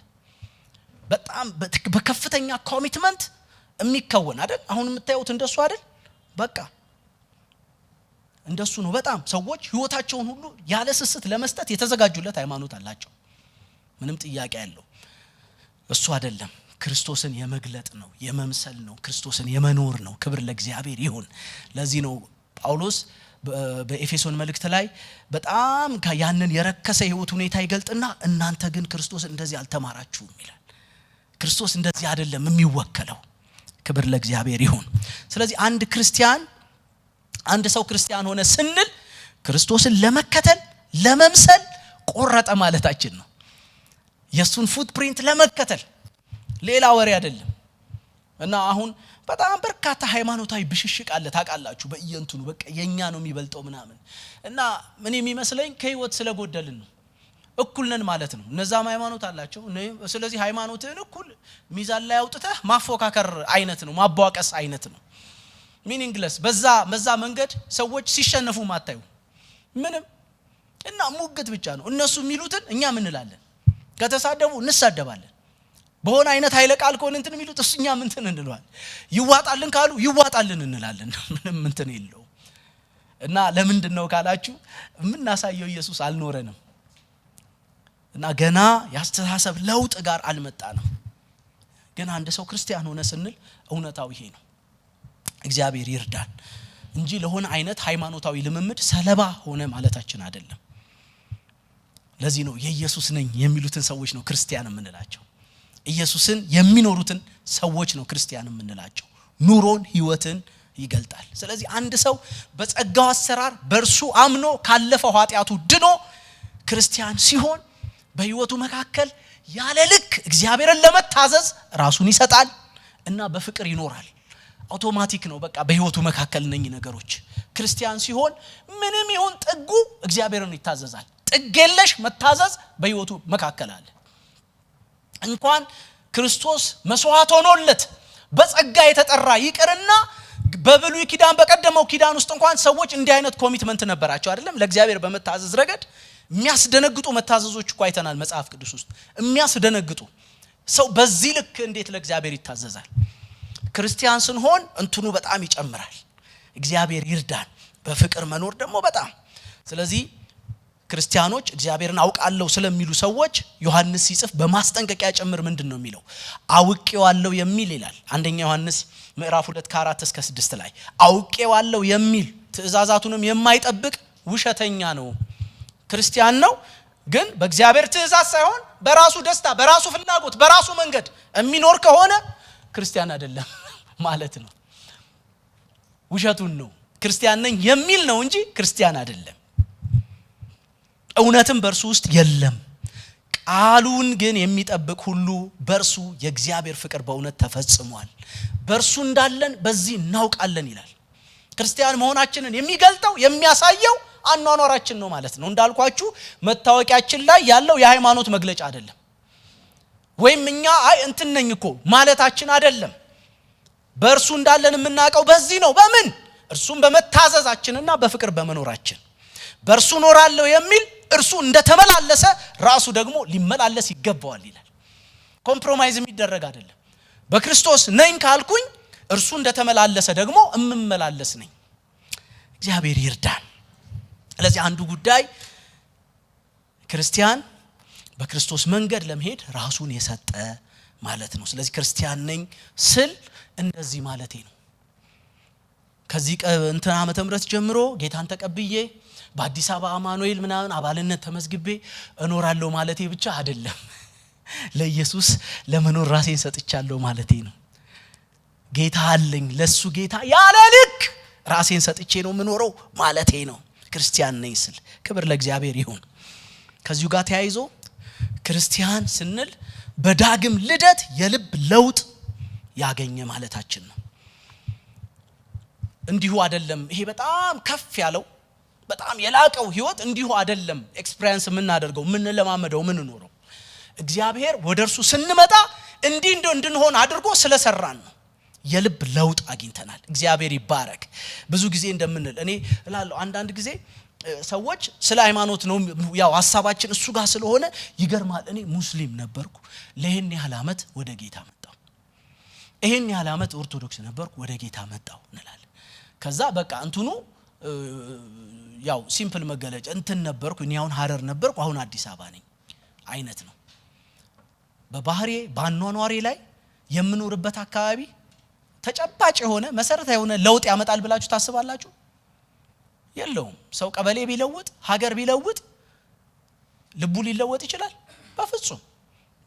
S1: በጣም በከፍተኛ ኮሚትመንት የሚከወን አይደል? አሁን የምታዩት እንደሱ አይደል? በቃ እንደሱ ነው። በጣም ሰዎች ህይወታቸውን ሁሉ ያለ ስስት ለመስጠት የተዘጋጁለት ሃይማኖት አላቸው። ምንም ጥያቄ ያለው እሱ አይደለም። ክርስቶስን የመግለጥ ነው፣ የመምሰል ነው፣ ክርስቶስን የመኖር ነው። ክብር ለእግዚአብሔር ይሁን። ለዚህ ነው ጳውሎስ በኤፌሶን መልእክት ላይ በጣም ያንን የረከሰ ህይወት ሁኔታ ይገልጥና እናንተ ግን ክርስቶስን እንደዚህ አልተማራችሁም ይላል። ክርስቶስ እንደዚህ አይደለም የሚወከለው። ክብር ለእግዚአብሔር ይሁን። ስለዚህ አንድ ሰው ክርስቲያን ሆነ ስንል ክርስቶስን ለመከተል ለመምሰል ቆረጠ ማለታችን ነው። የሱን ፉትፕሪንት ለመከተል ሌላ ወሬ አይደለም። እና አሁን በጣም በርካታ ሃይማኖታዊ ብሽሽቅ አለ ታውቃላችሁ። በእየንቱኑ በቃ የኛ ነው የሚበልጠው ምናምን እና ምን የሚመስለኝ ከህይወት ስለጎደልን ነው። እኩል ነን ማለት ነው። እነዛም ሃይማኖት አላቸው። ስለዚህ ሃይማኖትን እኩል ሚዛን ላይ አውጥተህ ማፎካከር አይነት ነው፣ ማቧቀስ አይነት ነው። ሚኒንግለስ በዛ መንገድ ሰዎች ሲሸነፉ ማታዩ ምንም እና ሙግት ብቻ ነው። እነሱ የሚሉትን እኛ ምን እንላለን? ከተሳደቡ እንሳደባለን። በሆነ አይነት ኃይለ ቃል ከሆነ እንትን የሚሉት እሱኛ ምንትን እንለዋለን። ይዋጣልን ካሉ ይዋጣልን እንላለን። ምንም እንትን የለው እና ለምንድን ነው ካላችሁ የምናሳየው ኢየሱስ አልኖረንም እና ገና ያስተሳሰብ ለውጥ ጋር አልመጣንም። ግን አንድ ሰው ክርስቲያን ሆነ ስንል እውነታው ይሄ ነው። እግዚአብሔር ይርዳን እንጂ ለሆነ አይነት ሃይማኖታዊ ልምምድ ሰለባ ሆነ ማለታችን አይደለም። ለዚህ ነው የኢየሱስ ነኝ የሚሉትን ሰዎች ነው ክርስቲያን የምንላቸው። ኢየሱስን የሚኖሩትን ሰዎች ነው ክርስቲያን የምንላቸው። ኑሮን ህይወትን ይገልጣል። ስለዚህ አንድ ሰው በጸጋው አሰራር በእርሱ አምኖ ካለፈው ኃጢያቱ ድኖ ክርስቲያን ሲሆን በህይወቱ መካከል ያለ ልክ እግዚአብሔርን ለመታዘዝ ራሱን ይሰጣል እና በፍቅር ይኖራል። አውቶማቲክ ነው። በቃ በህይወቱ መካከል ነኝ ነገሮች። ክርስቲያን ሲሆን ምንም ይሁን ጥጉ እግዚአብሔርን ይታዘዛል። ጥገለሽ መታዘዝ በህይወቱ መካከል አለ። እንኳን ክርስቶስ መስዋዕት ሆኖለት በጸጋ የተጠራ ይቅርና በብሉይ ኪዳን በቀደመው ኪዳን ውስጥ እንኳን ሰዎች እንዲህ አይነት ኮሚትመንት ነበራቸው አይደለም? ለእግዚአብሔር በመታዘዝ ረገድ የሚያስደነግጡ መታዘዞች እኮ አይተናል መጽሐፍ ቅዱስ ውስጥ። የሚያስደነግጡ ሰው በዚህ ልክ እንዴት ለእግዚአብሔር ይታዘዛል? ክርስቲያን ስንሆን እንትኑ በጣም ይጨምራል። እግዚአብሔር ይርዳን። በፍቅር መኖር ደግሞ በጣም ስለዚህ ክርስቲያኖች እግዚአብሔርን አውቃለሁ ስለሚሉ ሰዎች ዮሐንስ ሲጽፍ በማስጠንቀቂያ ጭምር ምንድነው የሚለው? አውቄዋለሁ የሚል ይላል። አንደኛ ዮሐንስ ምዕራፍ 2:4-6 ላይ አውቄዋለሁ የሚል ትእዛዛቱንም የማይጠብቅ ውሸተኛ ነው። ክርስቲያን ነው ግን በእግዚአብሔር ትእዛዝ ሳይሆን በራሱ ደስታ፣ በራሱ ፍላጎት፣ በራሱ መንገድ የሚኖር ከሆነ ክርስቲያን አይደለም ማለት ነው። ውሸቱን ነው። ክርስቲያን ነኝ የሚል ነው እንጂ ክርስቲያን አይደለም። እውነትም በእርሱ ውስጥ የለም። ቃሉን ግን የሚጠብቅ ሁሉ በእርሱ የእግዚአብሔር ፍቅር በእውነት ተፈጽሟል። በእርሱ እንዳለን በዚህ እናውቃለን ይላል። ክርስቲያን መሆናችንን የሚገልጠው የሚያሳየው አኗኗራችን ነው ማለት ነው። እንዳልኳችሁ መታወቂያችን ላይ ያለው የሃይማኖት መግለጫ አይደለም። ወይም እኛ እንትን ነኝ እኮ ማለታችን አይደለም። በእርሱ እንዳለን የምናውቀው በዚህ ነው። በምን? እርሱም በመታዘዛችንና በፍቅር በመኖራችን። በእርሱ ኖራለሁ የሚል እርሱ እንደተመላለሰ ራሱ ደግሞ ሊመላለስ ይገባዋል ይላል። ኮምፕሮማይዝ የሚደረግ አይደለም። በክርስቶስ ነኝ ካልኩኝ እርሱ እንደተመላለሰ ደግሞ እምመላለስ ነኝ። እግዚአብሔር ይርዳን። ስለዚህ አንዱ ጉዳይ ክርስቲያን በክርስቶስ መንገድ ለመሄድ ራሱን የሰጠ ማለት ነው። ስለዚህ ክርስቲያን ነኝ ስል እንደዚህ ማለቴ ነው። ከዚህ እንትን ዓመተ ምህረት ጀምሮ ጌታን ተቀብዬ በአዲስ አበባ አማኑኤል ምናምን አባልነት ተመዝግቤ እኖራለሁ ማለቴ ብቻ አይደለም። ለኢየሱስ ለመኖር ራሴን ሰጥቻለሁ ማለቴ ነው። ጌታ አለኝ፣ ለሱ ጌታ ያለ ልክ ራሴን ሰጥቼ ነው የምኖረው ማለቴ ነው ክርስቲያን ነኝ ስል። ክብር ለእግዚአብሔር ይሁን። ከዚሁ ጋር ተያይዞ ክርስቲያን ስንል በዳግም ልደት የልብ ለውጥ ያገኘ ማለታችን ነው። እንዲሁ አይደለም። ይሄ በጣም ከፍ ያለው በጣም የላቀው ህይወት እንዲሁ አይደለም። ኤክስፒሪየንስ የምናደርገው የምንለማመደው የምንኖረው እግዚአብሔር ወደርሱ ስንመጣ እንዲህ እንድንሆን አድርጎ ስለሰራን ነው። የልብ ለውጥ አግኝተናል። እግዚአብሔር ይባረክ። ብዙ ጊዜ እንደምንል እኔ እላለሁ አንዳንድ ጊዜ ሰዎች ስለ ሃይማኖት ነው ያው ሐሳባችን እሱ ጋር ስለሆነ ይገርማል። እኔ ሙስሊም ነበርኩ ለይሄን ያህል አመት ወደ ጌታ መጣሁ፣ ይሄን ያህል አመት ኦርቶዶክስ ነበርኩ ወደ ጌታ መጣሁ እንላለን። ከዛ በቃ እንትኑ ያው ሲምፕል መገለጫ እንትን ነበርኩ እኔ አሁን ሐረር ነበርኩ አሁን አዲስ አበባ ነኝ አይነት ነው። በባህሪ ባኗኗሪ ላይ የምኖርበት አካባቢ ተጨባጭ የሆነ መሰረታዊ የሆነ ለውጥ ያመጣል ብላችሁ ታስባላችሁ? የለውም። ሰው ቀበሌ ቢለውጥ ሀገር ቢለውጥ ልቡ ሊለወጥ ይችላል?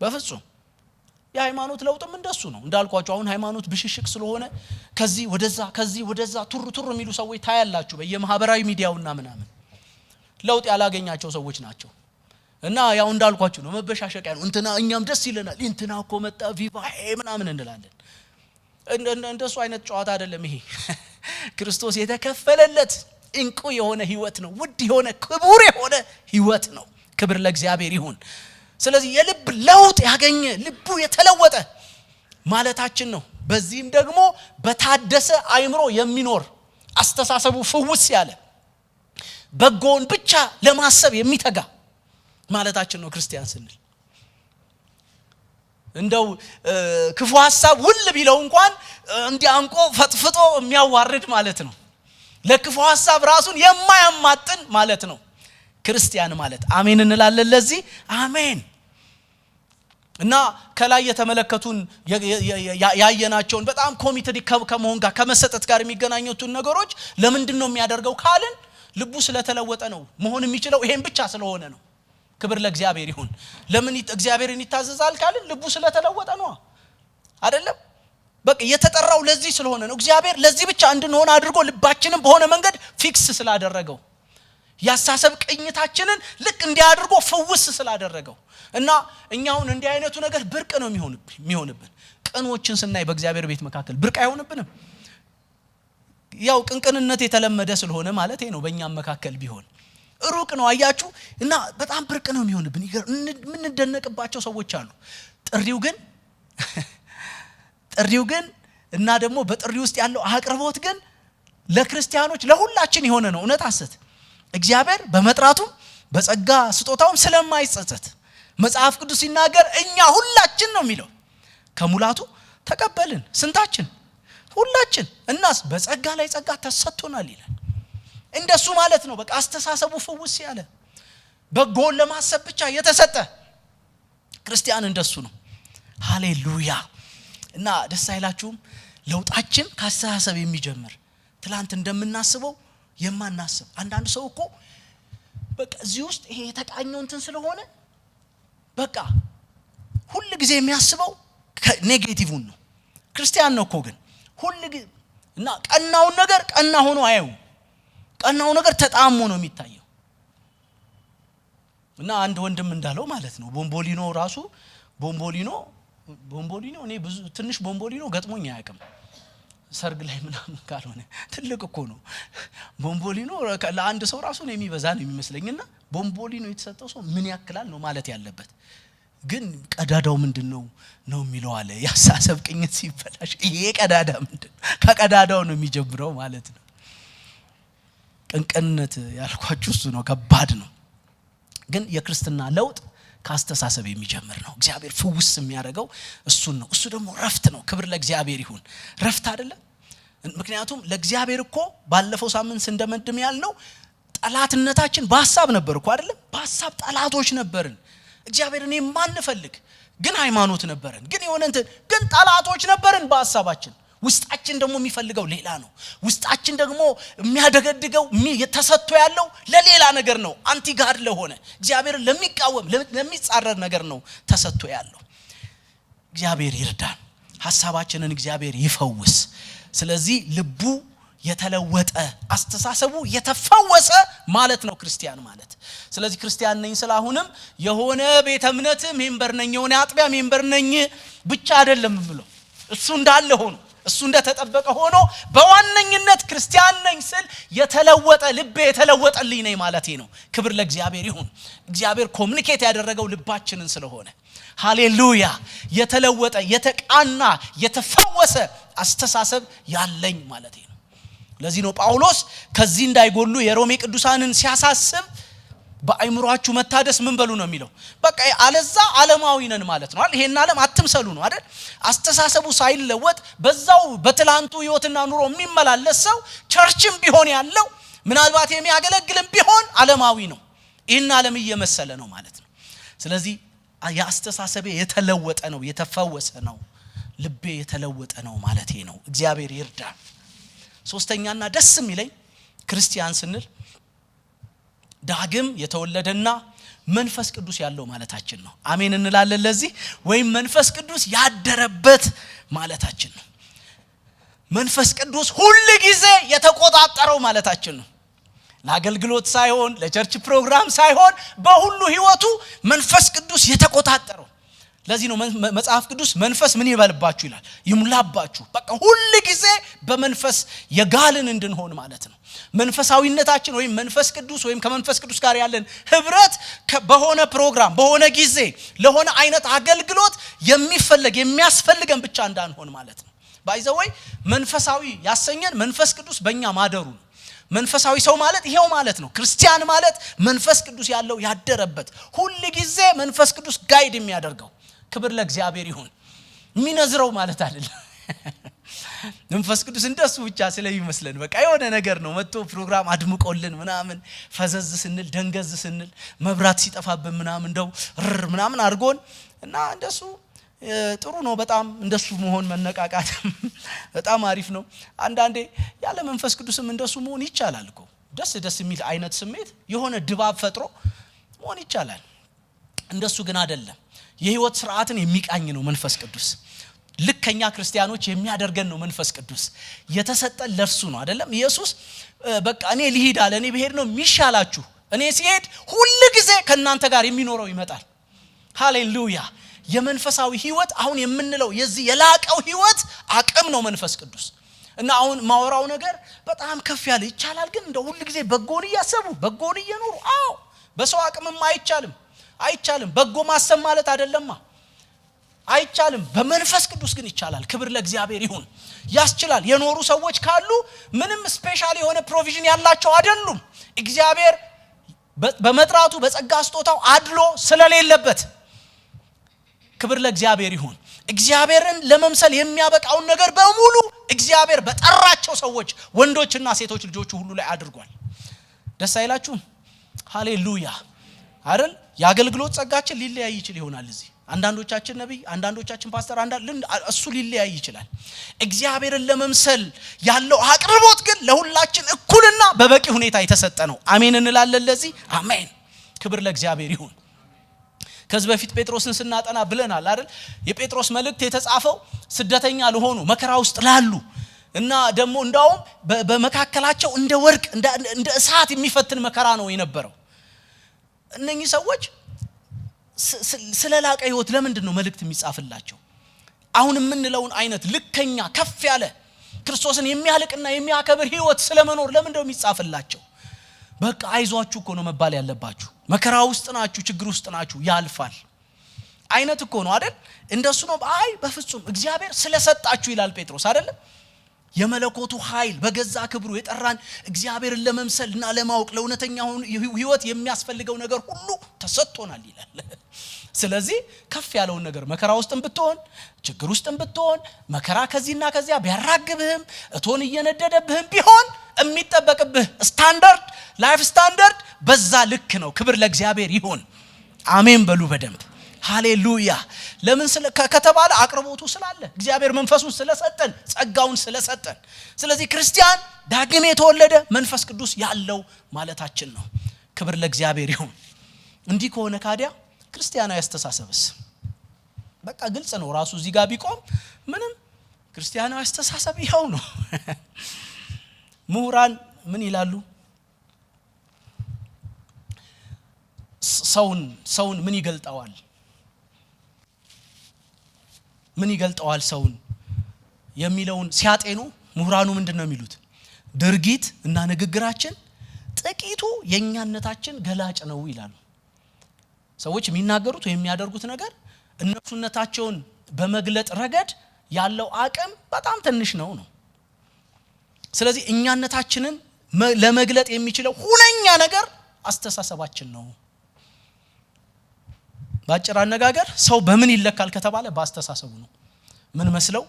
S1: በፍጹም። የሃይማኖት ለውጥም እንደሱ ነው። እንዳልኳችሁ አሁን ሃይማኖት ብሽሽቅ ስለሆነ ከዚህ ወደዛ ቱር የሚሉ ሰዎች ታያላችሁ በየማህበራዊ ሚዲያውና ምናምን። ለውጥ ያላገኛቸው ሰዎች ናቸው። እና ያው እንዳልኳችሁ ነው መበሻሸቂያ ነው። እንትና እኛም ደስ ይለናል እንትና እኮ መጣ ቪቫ ምናምን እንላለን። እንደሱ አይነት ጨዋታ አይደለም ይሄ። ክርስቶስ የተከፈለለት እንቁ የሆነ ህይወት ነው። ውድ የሆነ ክቡር የሆነ ህይወት ነው። ክብር ለእግዚአብሔር ይሁን። ስለዚህ የልብ ለውጥ ያገኘ ልቡ የተለወጠ ማለታችን ነው። በዚህም ደግሞ በታደሰ አእምሮ የሚኖር አስተሳሰቡ ፍውስ ያለ በጎን ብቻ ለማሰብ የሚተጋ ማለታችን ነው ክርስቲያን ስንል። እንደው ክፉ ሐሳብ ውል ቢለው እንኳን እንዲያንቆ ፈጥፍጦ የሚያዋርድ ማለት ነው። ለክፉ ሐሳብ ራሱን የማያማጥን ማለት ነው ክርስቲያን ማለት። አሜን እንላለን ለዚህ አሜን። እና ከላይ የተመለከቱን ያየናቸውን በጣም ኮሚትድ ከመሆን ጋር ከመሰጠት ጋር የሚገናኙትን ነገሮች ለምንድን ነው የሚያደርገው ካልን ልቡ ስለተለወጠ ነው። መሆን የሚችለው ይሄን ብቻ ስለሆነ ነው። ክብር ለእግዚአብሔር ይሁን። ለምን እግዚአብሔርን ይታዘዛል ካልን ልቡ ስለተለወጠ ነው አይደለም? በቃ የተጠራው ለዚህ ስለሆነ ነው። እግዚአብሔር ለዚህ ብቻ እንድንሆን አድርጎ ልባችንን በሆነ መንገድ ፊክስ ስላደረገው ያሳሰብ ቅኝታችንን ልክ እንዲያድርጎ ፍውስ ስላደረገው እና እኛውን እንዲህ አይነቱ ነገር ብርቅ ነው የሚሆንብን። ቅኖችን ስናይ በእግዚአብሔር ቤት መካከል ብርቅ አይሆንብንም። ያው ቅንቅንነት የተለመደ ስለሆነ ማለት ነው። በእኛም መካከል ቢሆን ሩቅ ነው አያችሁ። እና በጣም ብርቅ ነው የሚሆንብን። ምን እንደነቅባቸው ሰዎች አሉ። ጥሪው ግን እና ደግሞ በጥሪው ውስጥ ያለው አቅርቦት ግን ለክርስቲያኖች ለሁላችን የሆነ ነው። እውነት ሐሰት እግዚአብሔር በመጥራቱ በጸጋ ስጦታውም ስለማይጸጸት መጽሐፍ ቅዱስ ሲናገር እኛ ሁላችን ነው የሚለው ከሙላቱ ተቀበልን። ስንታችን? ሁላችን። እናስ በጸጋ ላይ ጸጋ ተሰጥቶናል ይላል። እንደሱ ማለት ነው። በቃ አስተሳሰቡ ፍውስ ያለ በጎን ለማሰብ ብቻ የተሰጠ ክርስቲያን እንደሱ ነው። ሃሌሉያ። እና ደስ አይላችሁም? ለውጣችን ከአስተሳሰብ የሚጀምር ትላንት እንደምናስበው የማናስብ አንዳንድ ሰው እኮ በቃ እዚህ ውስጥ ይሄ የተቃኘው እንትን ስለሆነ በቃ ሁሉ ጊዜ የሚያስበው ኔጌቲቭን ነው። ክርስቲያን ነው እኮ ግን ሁሉ ጊዜ እና ቀናውን ነገር ቀና ሆኖ አየው። ቀናው ነገር ተጣሞ ነው የሚታየው። እና አንድ ወንድም እንዳለው ማለት ነው ቦምቦሊኖ ራሱ ቦምቦሊኖ እኔ ብዙ ትንሽ ቦምቦሊኖ ገጥሞኝ አያውቅም። ሰርግ ላይ ምናምን ካልሆነ ትልቅ እኮ ነው ቦምቦሊኖ። ለአንድ ሰው ራሱ ነው የሚበዛ ነው የሚመስለኝና ቦምቦሊኖ የተሰጠው ሰው ምን ያክላል ነው ማለት ያለበት። ግን ቀዳዳው ምንድነው ነው የሚለው አለ። ያሳሰብ ቅኝት ሲፈላሽ ይሄ ቀዳዳ ምንድነው? ከቀዳዳው ነው የሚጀምረው ማለት ነው። ቅንቅንነት ያልኳችሁ እሱ ነው። ከባድ ነው። ግን የክርስትና ለውጥ ካስተሳሰብ የሚጀምር ነው። እግዚአብሔር ፍውስ የሚያደርገው እሱን ነው። እሱ ደግሞ ረፍት ነው። ክብር ለእግዚአብሔር ይሁን። ረፍት አይደለም? ምክንያቱም ለእግዚአብሔር እኮ ባለፈው ሳምንት እንደመድም ያልነው ጠላትነታችን በሐሳብ ነበር እኮ አይደለም? በሐሳብ ጠላቶች ነበርን። እግዚአብሔርን የማንፈልግ ግን ሃይማኖት ነበርን። ግን የሆነ እንትን ግን ጠላቶች ነበርን በሐሳባችን። ውስጣችን ደግሞ የሚፈልገው ሌላ ነው። ውስጣችን ደግሞ የሚያደገድገው የተሰጥቶ ያለው ለሌላ ነገር ነው። አንቲ ጋድ ለሆነ እግዚአብሔርን ለሚቃወም ለሚጻረር ነገር ነው ተሰጥቶ ያለው። እግዚአብሔር ይርዳን። ሐሳባችንን እግዚአብሔር ይፈውስ። ስለዚህ ልቡ የተለወጠ አስተሳሰቡ የተፈወሰ ማለት ነው ክርስቲያን ማለት። ስለዚህ ክርስቲያን ነኝ ስላሁንም የሆነ ቤተ እምነት ሜምበር ነኝ የሆነ አጥቢያ ሜምበር ነኝ ብቻ አይደለም ብሎ እሱ እንዳለ ሆኖ እሱ እንደተጠበቀ ሆኖ በዋነኝነት ክርስቲያን ነኝ ስል የተለወጠ ልቤ የተለወጠልኝ ነኝ ማለቴ ነው። ክብር ለእግዚአብሔር ይሁን። እግዚአብሔር ኮሙኒኬት ያደረገው ልባችንን ስለሆነ ሃሌሉያ። የተለወጠ የተቃና የተፈወሰ አስተሳሰብ ያለኝ ማለቴ ነው። ለዚህ ነው ጳውሎስ ከዚህ እንዳይጎሉ የሮሜ ቅዱሳንን ሲያሳስብ በአይምሮአችሁ መታደስ ምን በሉ ነው የሚለው። በቃ አለዛ ዓለማዊ ነን ማለት ነው አይደል? ይሄን ዓለም አትምሰሉ ነው አይደል? አስተሳሰቡ ሳይለወጥ በዛው በትላንቱ ህይወትና ኑሮ የሚመላለስ ሰው ቸርችም ቢሆን ያለው ምናልባት የሚያገለግልም ቢሆን ዓለማዊ ነው። ይሄን ዓለም እየመሰለ ነው ማለት ነው። ስለዚህ ያስተሳሰቤ የተለወጠ ነው፣ የተፈወሰ ነው፣ ልቤ የተለወጠ ነው ማለቴ ነው። እግዚአብሔር ይርዳ። ሶስተኛና ደስ የሚለኝ ክርስቲያን ስንል ዳግም የተወለደና መንፈስ ቅዱስ ያለው ማለታችን ነው። አሜን እንላለን ለዚህ። ወይም መንፈስ ቅዱስ ያደረበት ማለታችን ነው። መንፈስ ቅዱስ ሁሉ ጊዜ የተቆጣጠረው ማለታችን ነው። ለአገልግሎት ሳይሆን ለቸርች ፕሮግራም ሳይሆን በሁሉ ህይወቱ መንፈስ ቅዱስ የተቆጣጠረው። ለዚህ ነው መጽሐፍ ቅዱስ መንፈስ ምን ይበልባችሁ ይላል፣ ይሙላባችሁ። በቃ ሁሉ ጊዜ በመንፈስ የጋልን እንድንሆን ማለት ነው። መንፈሳዊነታችን ወይም መንፈስ ቅዱስ ወይም ከመንፈስ ቅዱስ ጋር ያለን ህብረት በሆነ ፕሮግራም በሆነ ጊዜ ለሆነ አይነት አገልግሎት የሚያስፈልገን ብቻ እንዳንሆን ማለት ነው። ባይዘወይ መንፈሳዊ ያሰኘን መንፈስ ቅዱስ በእኛ ማደሩ ነው። መንፈሳዊ ሰው ማለት ይሄው ማለት ነው። ክርስቲያን ማለት መንፈስ ቅዱስ ያለው ያደረበት ሁሉ ጊዜ መንፈስ ቅዱስ ጋይድ የሚያደርገው። ክብር ለእግዚአብሔር ይሁን። የሚነዝረው ማለት አይደለም። መንፈስ ቅዱስ እንደሱ ብቻ ስለሚመስለን በቃ የሆነ ነገር ነው መጥቶ ፕሮግራም አድምቆልን ምናምን ፈዘዝ ስንል ደንገዝ ስንል መብራት ሲጠፋብን ምናምን እንደው ምናምን አድርጎን እና እንደሱ ጥሩ ነው በጣም እንደሱ መሆን መነቃቃት በጣም አሪፍ ነው። አንዳንዴ ያለ መንፈስ ቅዱስም እንደሱ መሆን ይቻላል እኮ። ደስ የሚል አይነት ስሜት የሆነ ድባብ ፈጥሮ መሆን ይቻላል። እንደሱ ግን አይደለም። የህይወት ስርዓትን የሚቃኝ ነው መንፈስ ቅዱስ። ልከኛ ክርስቲያኖች የሚያደርገን ነው መንፈስ ቅዱስ። የተሰጠን ለርሱ ነው አይደለም? ኢየሱስ በቃ እኔ ልሂድ አለ። እኔ ብሄድ ነው የሚሻላችሁ። እኔ ሲሄድ ሁሉ ጊዜ ከናንተ ጋር የሚኖረው ይመጣል። ሃሌሉያ። የመንፈሳዊ ህይወት አሁን የምንለው የዚህ የላቀው ህይወት አቅም ነው መንፈስ ቅዱስ። እና አሁን ማወራው ነገር በጣም ከፍ ያለ ይቻላል። ግን እንደ ሁሉ ጊዜ በጎን እያሰቡ በጎን እየኖሩ በሰው አቅምም አይቻልም። በጎ ማሰብ ማለት አይደለማ አይቻልም። በመንፈስ ቅዱስ ግን ይቻላል። ክብር ለእግዚአብሔር ይሁን። ያስችላል። የኖሩ ሰዎች ካሉ ምንም ስፔሻል የሆነ ፕሮቪዥን ያላቸው አይደሉም። እግዚአብሔር በመጥራቱ በጸጋ ስጦታው አድሎ ስለሌለበት ክብር ለእግዚአብሔር ይሁን። እግዚአብሔርን ለመምሰል የሚያበቃውን ነገር በሙሉ እግዚአብሔር በጠራቸው ሰዎች ወንዶችና ሴቶች ልጆቹ ሁሉ ላይ አድርጓል። ደስ አይላችሁም? ሃሌሉያ አይደል? የአገልግሎት ጸጋችን ሊለያይ ይችል ይሆናል። እዚህ አንዳንዶቻችን ነብይ፣ አንዳንዶቻችን ፓስተር፣ እሱ ሊለያይ ይችላል። እግዚአብሔርን ለመምሰል ያለው አቅርቦት ግን ለሁላችን እኩልና በበቂ ሁኔታ የተሰጠ ነው። አሜን እንላለን ለዚህ። አሜን። ክብር ለእግዚአብሔር ይሁን። ከዚህ በፊት ጴጥሮስን ስናጠና ብለናል አይደል? የጴጥሮስ መልእክት የተጻፈው ስደተኛ ለሆኑ መከራ ውስጥ ላሉ እና ደግሞ እንዳውም በመካከላቸው እንደ ወርቅ እንደ እሳት የሚፈትን መከራ ነው የነበረው። እነኚህ ሰዎች ስለላቀ ህይወት ለምንድን ነው መልእክት የሚጻፍላቸው? አሁን የምንለውን አይነት ልከኛ ከፍ ያለ ክርስቶስን የሚያልቅና የሚያከብር ህይወት ስለመኖር ለምንድን ነው የሚጻፍላቸው? በቃ አይዟችሁ እኮ ነው መባል ያለባችሁ። መከራ ውስጥ ናችሁ፣ ችግር ውስጥ ናችሁ፣ ያልፋል አይነት እኮ ነው አይደል? እንደሱ ነው። በፍጹም እግዚአብሔር ስለሰጣችሁ ይላል ጴጥሮስ አይደለም? የመለኮቱ ኃይል በገዛ ክብሩ የጠራን እግዚአብሔርን ለመምሰልና ለማወቅ ለእውነተኛ ህይወት የሚያስፈልገው ነገር ሁሉ ተሰጥቶናል ይላል። ስለዚህ ከፍ ያለውን ነገር መከራ ውስጥም ብትሆን ችግር ውስጥም ብትሆን መከራ ከዚህና ከዚያ ቢያራግብህም እቶን እየነደደብህም ቢሆን የሚጠበቅብህ ስታንዳርድ ላይፍ ስታንዳርድ በዛ ልክ ነው። ክብር ለእግዚአብሔር ይሁን። አሜን በሉ በደንብ ሃሌሉያ። ለምን ከተባለ አቅርቦቱ ስላለ እግዚአብሔር መንፈሱን ስለሰጠን ጸጋውን ስለሰጠን። ስለዚህ ክርስቲያን ዳግም የተወለደ መንፈስ ቅዱስ ያለው ማለታችን ነው። ክብር ለእግዚአብሔር ይሁን። እንዲህ ከሆነ ካዲያ ክርስቲያናዊ አስተሳሰብስ በቃ ግልጽ ነው። ራሱ እዚህ ጋር ቢቆም ምንም ክርስቲያናዊ አስተሳሰብ ይኸው ነው። ምሁራን ምን ይላሉ? ሰውን ምን ይገልጣዋል? ምን ይገልጣዋል ሰውን የሚለውን ሲያጤኑ ምሁራኑ ምንድነው የሚሉት? ድርጊት እና ንግግራችን ጥቂቱ የኛነታችን ገላጭ ነው ይላሉ። ሰዎች የሚናገሩት ወይ የሚያደርጉት ነገር እነሱነታቸውን በመግለጥ ረገድ ያለው አቅም በጣም ትንሽ ነው። ስለዚህ እኛነታችንን ለመግለጥ የሚችለው ሁነኛ ነገር አስተሳሰባችን ነው። ባጭር አነጋገር ሰው በምን ይለካል ከተባለ በአስተሳሰቡ ነው። ምን መስለው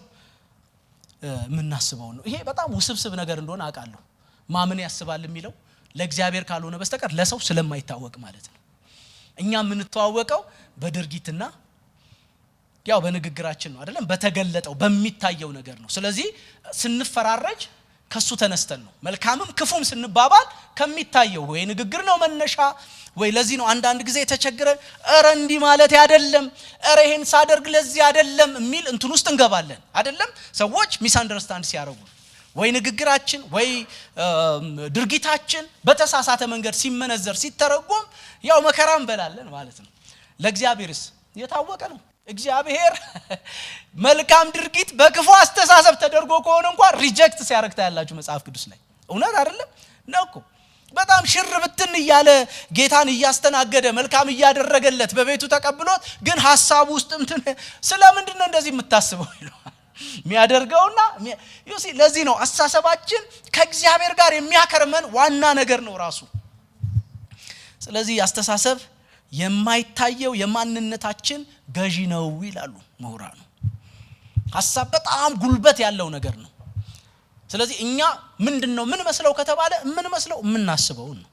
S1: ምን ናስበው ነው። ይሄ በጣም ውስብስብ ነገር እንደሆነ አውቃለሁ። ማምን ያስባል የሚለው ለእግዚአብሔር ካልሆነ በስተቀር ለሰው ስለማይታወቅ ማለት ነው። እኛ የምንተዋወቀው በድርጊትና ያው በንግግራችን ነው አይደለም? በተገለጠው በሚታየው ነገር ነው። ስለዚህ ስንፈራረጅ ከሱ ተነስተን ነው። መልካምም ክፉም ስንባባል ከሚታየው ወይ ንግግር ነው መነሻ ወይ ለዚህ ነው አንዳንድ ጊዜ ተቸግረን እረ እንዲህ ማለት አይደለም እረ ይሄን ሳደርግ ለዚህ አይደለም የሚል እንትን ውስጥ እንገባለን አይደለም? ሰዎች ሚስ አንደርስታንድ ሲያረጉ ወይ ንግግራችን ወይ ድርጊታችን በተሳሳተ መንገድ ሲመነዘር ሲተረጎም ያው መከራ እንበላለን ማለት ነው። ለእግዚአብሔርስ የታወቀ ነው። እግዚአብሔር መልካም ድርጊት በክፉ አስተሳሰብ ተደርጎ ከሆነ እንኳን ሪጀክት ሲያረክታ ያላችሁ መጽሐፍ ቅዱስ ላይ እውነት አይደለም ነው እኮ። በጣም ሽር ብትን እያለ ጌታን እያስተናገደ መልካም እያደረገለት በቤቱ ተቀብሎት ግን ሐሳቡ ውስጥ እንትን ስለምንድን ነው እንደዚህ የምታስበው ይላል የሚያደርገውና ዩሲ ለዚህ ነው አስተሳሰባችን ከእግዚአብሔር ጋር የሚያከርመን ዋና ነገር ነው ራሱ። ስለዚህ አስተሳሰብ የማይታየው የማንነታችን ገዢ ነው ይላሉ ምሁራኑ። ሐሳብ በጣም ጉልበት ያለው ነገር ነው። ስለዚህ እኛ ምንድነው ምን መስለው ከተባለ ምን መስለው የምናስበው ነው።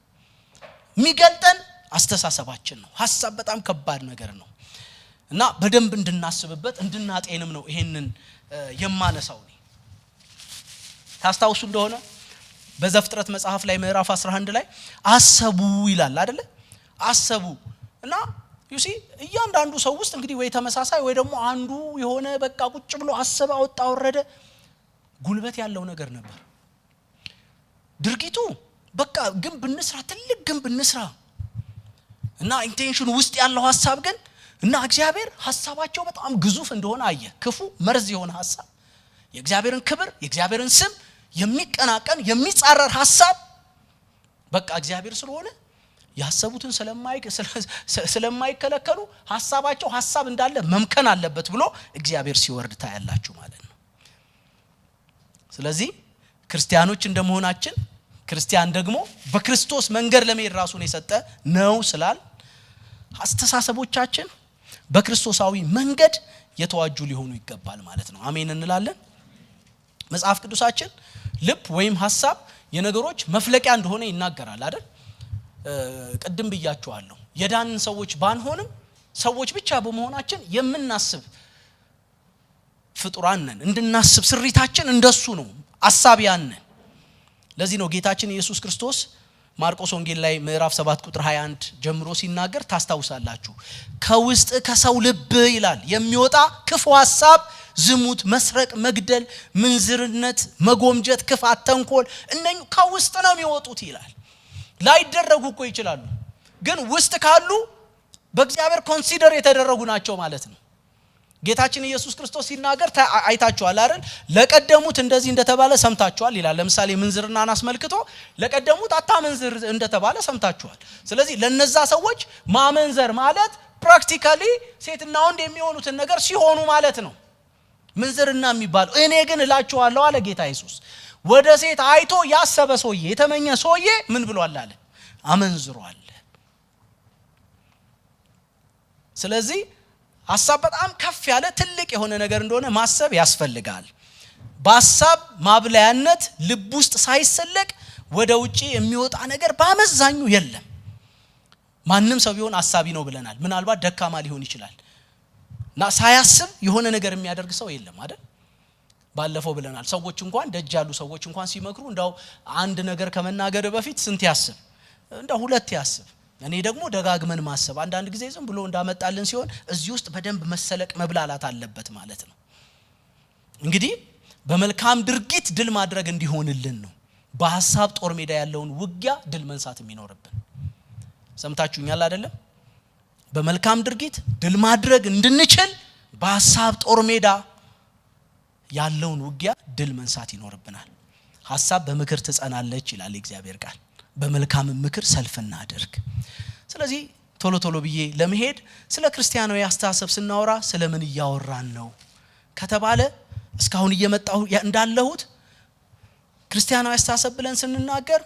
S1: የሚገልጠን አስተሳሰባችን ነው። ሐሳብ በጣም ከባድ ነገር ነው እና በደንብ እንድናስብበት እንድናጤንም ነው ይሄንን የማነሳው ነው። ታስታውሱ እንደሆነ በዘፍጥረት መጽሐፍ ላይ ምዕራፍ 11 ላይ አሰቡ ይላል አይደለ? አሰቡ እና ዩሲ እያንዳንዱ ሰው ውስጥ እንግዲህ ወይ ተመሳሳይ ወይ ደግሞ አንዱ የሆነ በቃ ቁጭ ብሎ አሰበ አወጣ ወረደ ጉልበት ያለው ነገር ነበር። ድርጊቱ በቃ ግንብ እንስራ ትልቅ ግንብ እንስራ እና ኢንቴንሽን ውስጥ ያለው ሐሳብ ግን እና እግዚአብሔር ሐሳባቸው በጣም ግዙፍ እንደሆነ አየ። ክፉ መርዝ የሆነ ሐሳብ የእግዚአብሔርን ክብር የእግዚአብሔርን ስም የሚቀናቀን የሚጻረር ሐሳብ በቃ እግዚአብሔር ስለሆነ ያሰቡትን ስለማይከለከሉ ሐሳባቸው ሐሳብ እንዳለ መምከን አለበት ብሎ እግዚአብሔር ሲወርድ ታያላችሁ ማለት ነው። ስለዚህ ክርስቲያኖች እንደመሆናችን ክርስቲያን ደግሞ በክርስቶስ መንገድ ለመሄድ ራሱን የሰጠ ነው ስላል አስተሳሰቦቻችን በክርስቶሳዊ መንገድ የተዋጁ ሊሆኑ ይገባል ማለት ነው። አሜን እንላለን። መጽሐፍ ቅዱሳችን ልብ ወይም ሐሳብ የነገሮች መፍለቂያ እንደሆነ ይናገራል አይደል? ቅድም ብያችኋለሁ። የዳንን ሰዎች ባንሆንም ሰዎች ብቻ በመሆናችን የምናስብ ፍጡራን ነን። እንድናስብ ስሪታችን እንደሱ ነው። አሳቢያን ነን። ለዚህ ነው ጌታችን ኢየሱስ ክርስቶስ ማርቆስ ወንጌል ላይ ምዕራፍ 7 ቁጥር 21 ጀምሮ ሲናገር ታስታውሳላችሁ። ከውስጥ ከሰው ልብ ይላል የሚወጣ ክፉ ሐሳብ፣ ዝሙት፣ መስረቅ፣ መግደል፣ ምንዝርነት፣ መጎምጀት፣ ክፋት፣ ተንኮል እነኚህ ከውስጥ ነው የሚወጡት ይላል። ላይደረጉ እኮ ይችላሉ ግን ውስጥ ካሉ በእግዚአብሔር ኮንሲደር የተደረጉ ናቸው ማለት ነው። ጌታችን ኢየሱስ ክርስቶስ ሲናገር አይታችኋል አይደል? ለቀደሙት እንደዚህ እንደተባለ ሰምታችኋል ይላል። ለምሳሌ ምንዝርናን አስመልክቶ ለቀደሙት አታመንዝር እንደተባለ ሰምታችኋል። ስለዚህ ለነዛ ሰዎች ማመንዘር ማለት ፕራክቲካሊ ሴትና ወንድ የሚሆኑትን ነገር ሲሆኑ ማለት ነው ምንዝርና የሚባለው። እኔ ግን እላችኋለሁ አለ ጌታ ኢየሱስ ወደ ሴት አይቶ ያሰበ ሰውዬ የተመኘ ሰውዬ ምን ብሏል አለ? አመንዝሯል። ስለዚህ ሐሳብ በጣም ከፍ ያለ ትልቅ የሆነ ነገር እንደሆነ ማሰብ ያስፈልጋል። በሐሳብ ማብለያነት ልብ ውስጥ ሳይሰለቅ ወደ ውጪ የሚወጣ ነገር በአመዛኙ የለም። ማንም ሰው ቢሆን አሳቢ ነው ብለናል። ምናልባት ደካማ ሊሆን ይችላል እና ሳያስብ የሆነ ነገር የሚያደርግ ሰው የለም አይደል? ባለፈው ብለናል። ሰዎች እንኳን ደጅ ያሉ ሰዎች እንኳን ሲመክሩ እንዳው አንድ ነገር ከመናገር በፊት ስንት ያስብ? እንዳው ሁለት ያስብ። እኔ ደግሞ ደጋግመን ማሰብ አንዳንድ ጊዜ ዝም ብሎ እንዳመጣልን ሲሆን እዚህ ውስጥ በደንብ መሰለቅ መብላላት አለበት ማለት ነው። እንግዲህ በመልካም ድርጊት ድል ማድረግ እንዲሆንልን ነው በሐሳብ ጦር ሜዳ ያለውን ውጊያ ድል መንሳት የሚኖርብን። ሰምታችሁኛል አይደለም? በመልካም ድርጊት ድል ማድረግ እንድንችል በሐሳብ ጦር ሜዳ ያለውን ውጊያ ድል መንሳት ይኖርብናል። ሐሳብ በምክር ትጸናለች ይላል እግዚአብሔር ቃል። በመልካም ምክር ሰልፍ እናድርግ። ስለዚህ ቶሎ ቶሎ ብዬ ለመሄድ ስለ ክርስቲያናዊ አስተሳሰብ ስናወራ ስለምን እያወራን ነው ከተባለ እስካሁን እየመጣሁ እንዳለሁት ክርስቲያናዊ አስተሳሰብ ብለን ስንናገር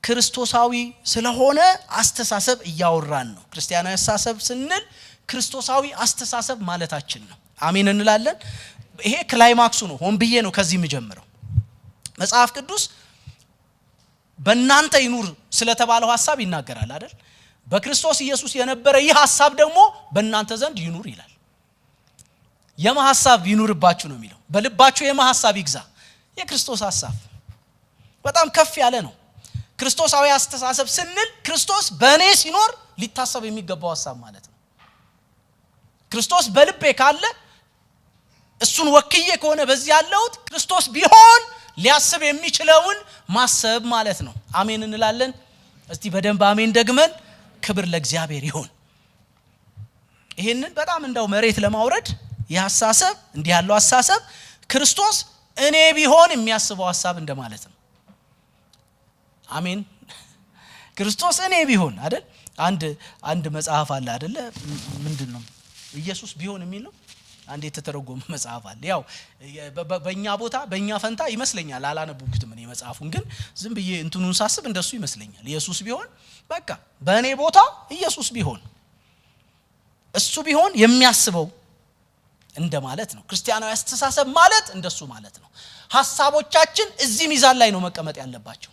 S1: ክርስቶሳዊ ስለሆነ አስተሳሰብ እያወራን ነው። ክርስቲያናዊ አስተሳሰብ ስንል ክርስቶሳዊ አስተሳሰብ ማለታችን ነው። አሜን እንላለን። ይሄ ክላይማክሱ ነው። ሆን ብዬ ነው ከዚህ የምጀምረው። መጽሐፍ ቅዱስ በእናንተ ይኑር ስለተባለው ሐሳብ ይናገራል አይደል? በክርስቶስ ኢየሱስ የነበረ ይህ ሐሳብ ደግሞ በእናንተ ዘንድ ይኑር ይላል። የማ ሐሳብ ይኑርባችሁ ነው የሚለው። በልባችሁ የማ ሐሳብ ይግዛ? የክርስቶስ ሐሳብ በጣም ከፍ ያለ ነው። ክርስቶሳዊ አስተሳሰብ ስንል ክርስቶስ በእኔ ሲኖር ሊታሰብ የሚገባው ሐሳብ ማለት ነው። ክርስቶስ በልቤ ካለ እሱን ወክዬ ከሆነ በዚህ ያለውት ክርስቶስ ቢሆን ሊያስብ የሚችለውን ማሰብ ማለት ነው። አሜን እንላለን። እስቲ በደንብ አሜን ደግመን። ክብር ለእግዚአብሔር ይሁን። ይሄንን በጣም እንደው መሬት ለማውረድ የሐሳብ እንዲህ ያለው ሐሳብ ክርስቶስ እኔ ቢሆን የሚያስበው ሐሳብ እንደማለት ነው። አሜን። ክርስቶስ እኔ ቢሆን አይደል? አንድ መጽሐፍ አለ አይደለ? ምንድነው ኢየሱስ ቢሆን የሚለው አንድ የተተረጎመ መጽሐፍ አለ። ያው በእኛ ቦታ በእኛ ፈንታ ይመስለኛል። አላነበብኩትም እኔ መጽሐፉን፣ ግን ዝም ብዬ እንትኑን ሳስብ እንደሱ ይመስለኛል። ኢየሱስ ቢሆን በቃ በእኔ ቦታ ኢየሱስ ቢሆን እሱ ቢሆን የሚያስበው እንደማለት ነው። ክርስቲያናዊ አስተሳሰብ ማለት እንደሱ ማለት ነው። ሐሳቦቻችን እዚህ ሚዛን ላይ ነው መቀመጥ ያለባቸው።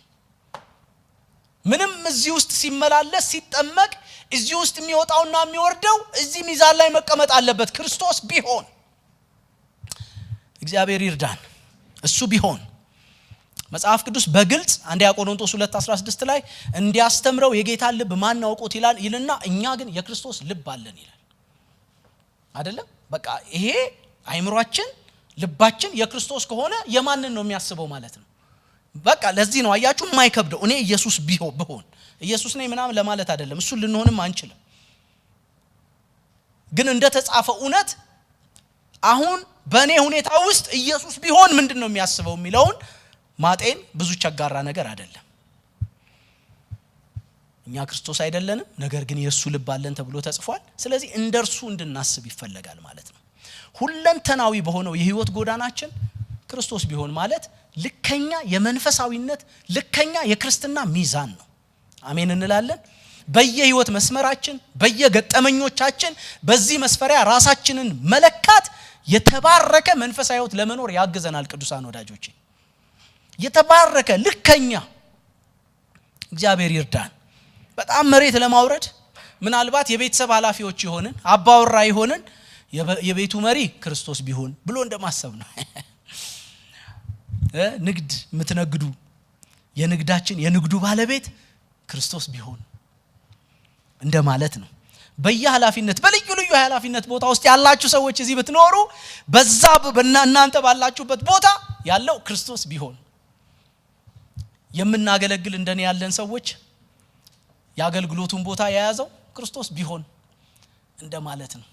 S1: ምንም እዚህ ውስጥ ሲመላለስ ሲጠመቅ እዚህ ውስጥ የሚወጣውና የሚወርደው እዚህ ሚዛን ላይ መቀመጥ አለበት። ክርስቶስ ቢሆን እግዚአብሔር ይርዳን። እሱ ቢሆን መጽሐፍ ቅዱስ በግልጽ አንደኛ ቆሮንቶስ 2:16 ላይ እንዲያስተምረው የጌታን ልብ ማን ያውቁት ይልና እኛ ግን የክርስቶስ ልብ አለን ይላል። አይደለም? በቃ ይሄ አይምሮአችን ልባችን የክርስቶስ ከሆነ የማንን ነው የሚያስበው ማለት ነው። በቃ ለዚህ ነው አያችሁ የማይከብደው። እኔ ኢየሱስ ብሆን ኢየሱስ ነኝ ምናምን ለማለት አይደለም። እሱ ልንሆንም አንችልም። ግን እንደተጻፈ እውነት አሁን በእኔ ሁኔታ ውስጥ ኢየሱስ ቢሆን ምንድነው የሚያስበው የሚለውን ማጤን ብዙ ቸጋራ ነገር አይደለም። እኛ ክርስቶስ አይደለንም፣ ነገር ግን የሱ ልብ አለን ተብሎ ተጽፏል። ስለዚህ እንደርሱ እንድናስብ ይፈልጋል ማለት ነው። ሁለንተናዊ በሆነው የህይወት ጎዳናችን ክርስቶስ ቢሆን ማለት ልከኛ የመንፈሳዊነት ልከኛ የክርስትና ሚዛን ነው። አሜን እንላለን። በየህይወት መስመራችን በየገጠመኞቻችን በዚህ መስፈሪያ ራሳችንን መለካት የተባረከ መንፈሳዊ ህይወት ለመኖር ያግዘናል። ቅዱሳን ወዳጆቼ የተባረከ ልከኛ እግዚአብሔር ይርዳን። በጣም መሬት ለማውረድ ምናልባት የቤተሰብ ኃላፊዎች ይሆንን አባወራ ይሆንን የቤቱ መሪ ክርስቶስ ቢሆን ብሎ እንደማሰብ ነው። ንግድ የምትነግዱ የንግዳችን የንግዱ ባለቤት ክርስቶስ ቢሆን እንደማለት ነው። በየኃላፊነት በልዩ ልዩ ኃላፊነት ቦታ ውስጥ ያላችሁ ሰዎች እዚህ ብትኖሩ በዛ እናንተ ባላችሁበት ቦታ ያለው ክርስቶስ ቢሆን፣ የምናገለግል እንደኔ ያለን ሰዎች ያገልግሎቱን ቦታ የያዘው ክርስቶስ ቢሆን እንደማለት ነው።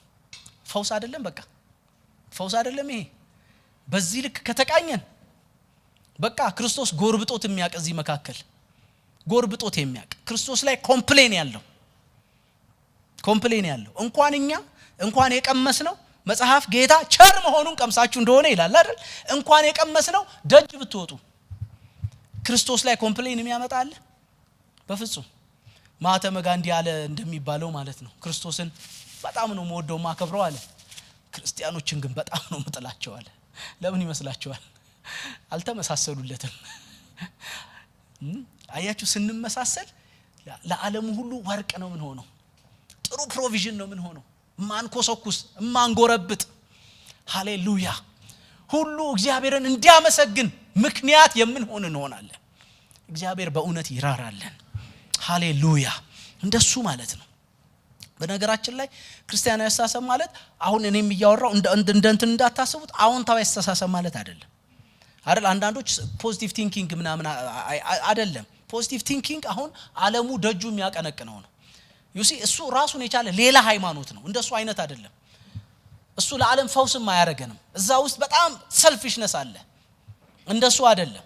S1: ፈውስ አይደለም? በቃ ፈውስ አይደለም ይሄ? በዚህ ልክ ከተቃኘን በቃ ክርስቶስ ጎርብጦት የሚያቅ እዚህ መካከል ጎርብጦት የሚያቅ ክርስቶስ ላይ ኮምፕሌን ያለው እንኳን የቀመስነው መጽሐፍ ጌታ ቸር መሆኑን ቀምሳችሁ እንደሆነ ይላል አይደል? እንኳን የቀመስነው ደጅ ብትወጡ ክርስቶስ ላይ ኮምፕሌን የሚያመጣ አለ? በፍጹም። ማህተመ ጋንዲ ያለ እንደሚባለው ማለት ነው ክርስቶስን በጣም ነው የምወደው ማከብረው አለ፣ ክርስቲያኖችን ግን በጣም ነው የምጥላቸው አለ። ለምን ይመስላችኋል? አልተመሳሰሉለትም። አያችሁ ስንመሳሰል ለዓለሙ ሁሉ ወርቅ ነው ምን ሆነው፣ ጥሩ ፕሮቪዥን ነው ምን ሆነው፣ ማንኮሰኩስ ማንጎረብጥ። ሃሌሉያ! ሁሉ እግዚአብሔርን እንዲያመሰግን ምክንያት የምንሆን እንሆናለን። እግዚአብሔር በእውነት ይራራልን። ሃሌሉያ! እንደሱ ማለት ነው። በነገራችን ላይ ክርስቲያናዊ አስተሳሰብ ማለት አሁን እኔም እያወራው እንደ እንትን እንዳታስቡት አዎንታዊ አስተሳሰብ ማለት አይደለም። አይደል? አንዳንዶች ፖዚቲቭ ቲንኪንግ ምናምን አይደለም። ፖዚቲቭ ቲንኪንግ አሁን ዓለሙ ደጁ የሚያቀነቅነው ነው። ዩሲ እሱ ራሱን የቻለ ሌላ ሃይማኖት ነው። እንደሱ አይነት አይደለም። እሱ ለዓለም ፈውስም አያረገንም። እዛ ውስጥ በጣም ሰልፊሽነስ አለ። እንደሱ አይደለም።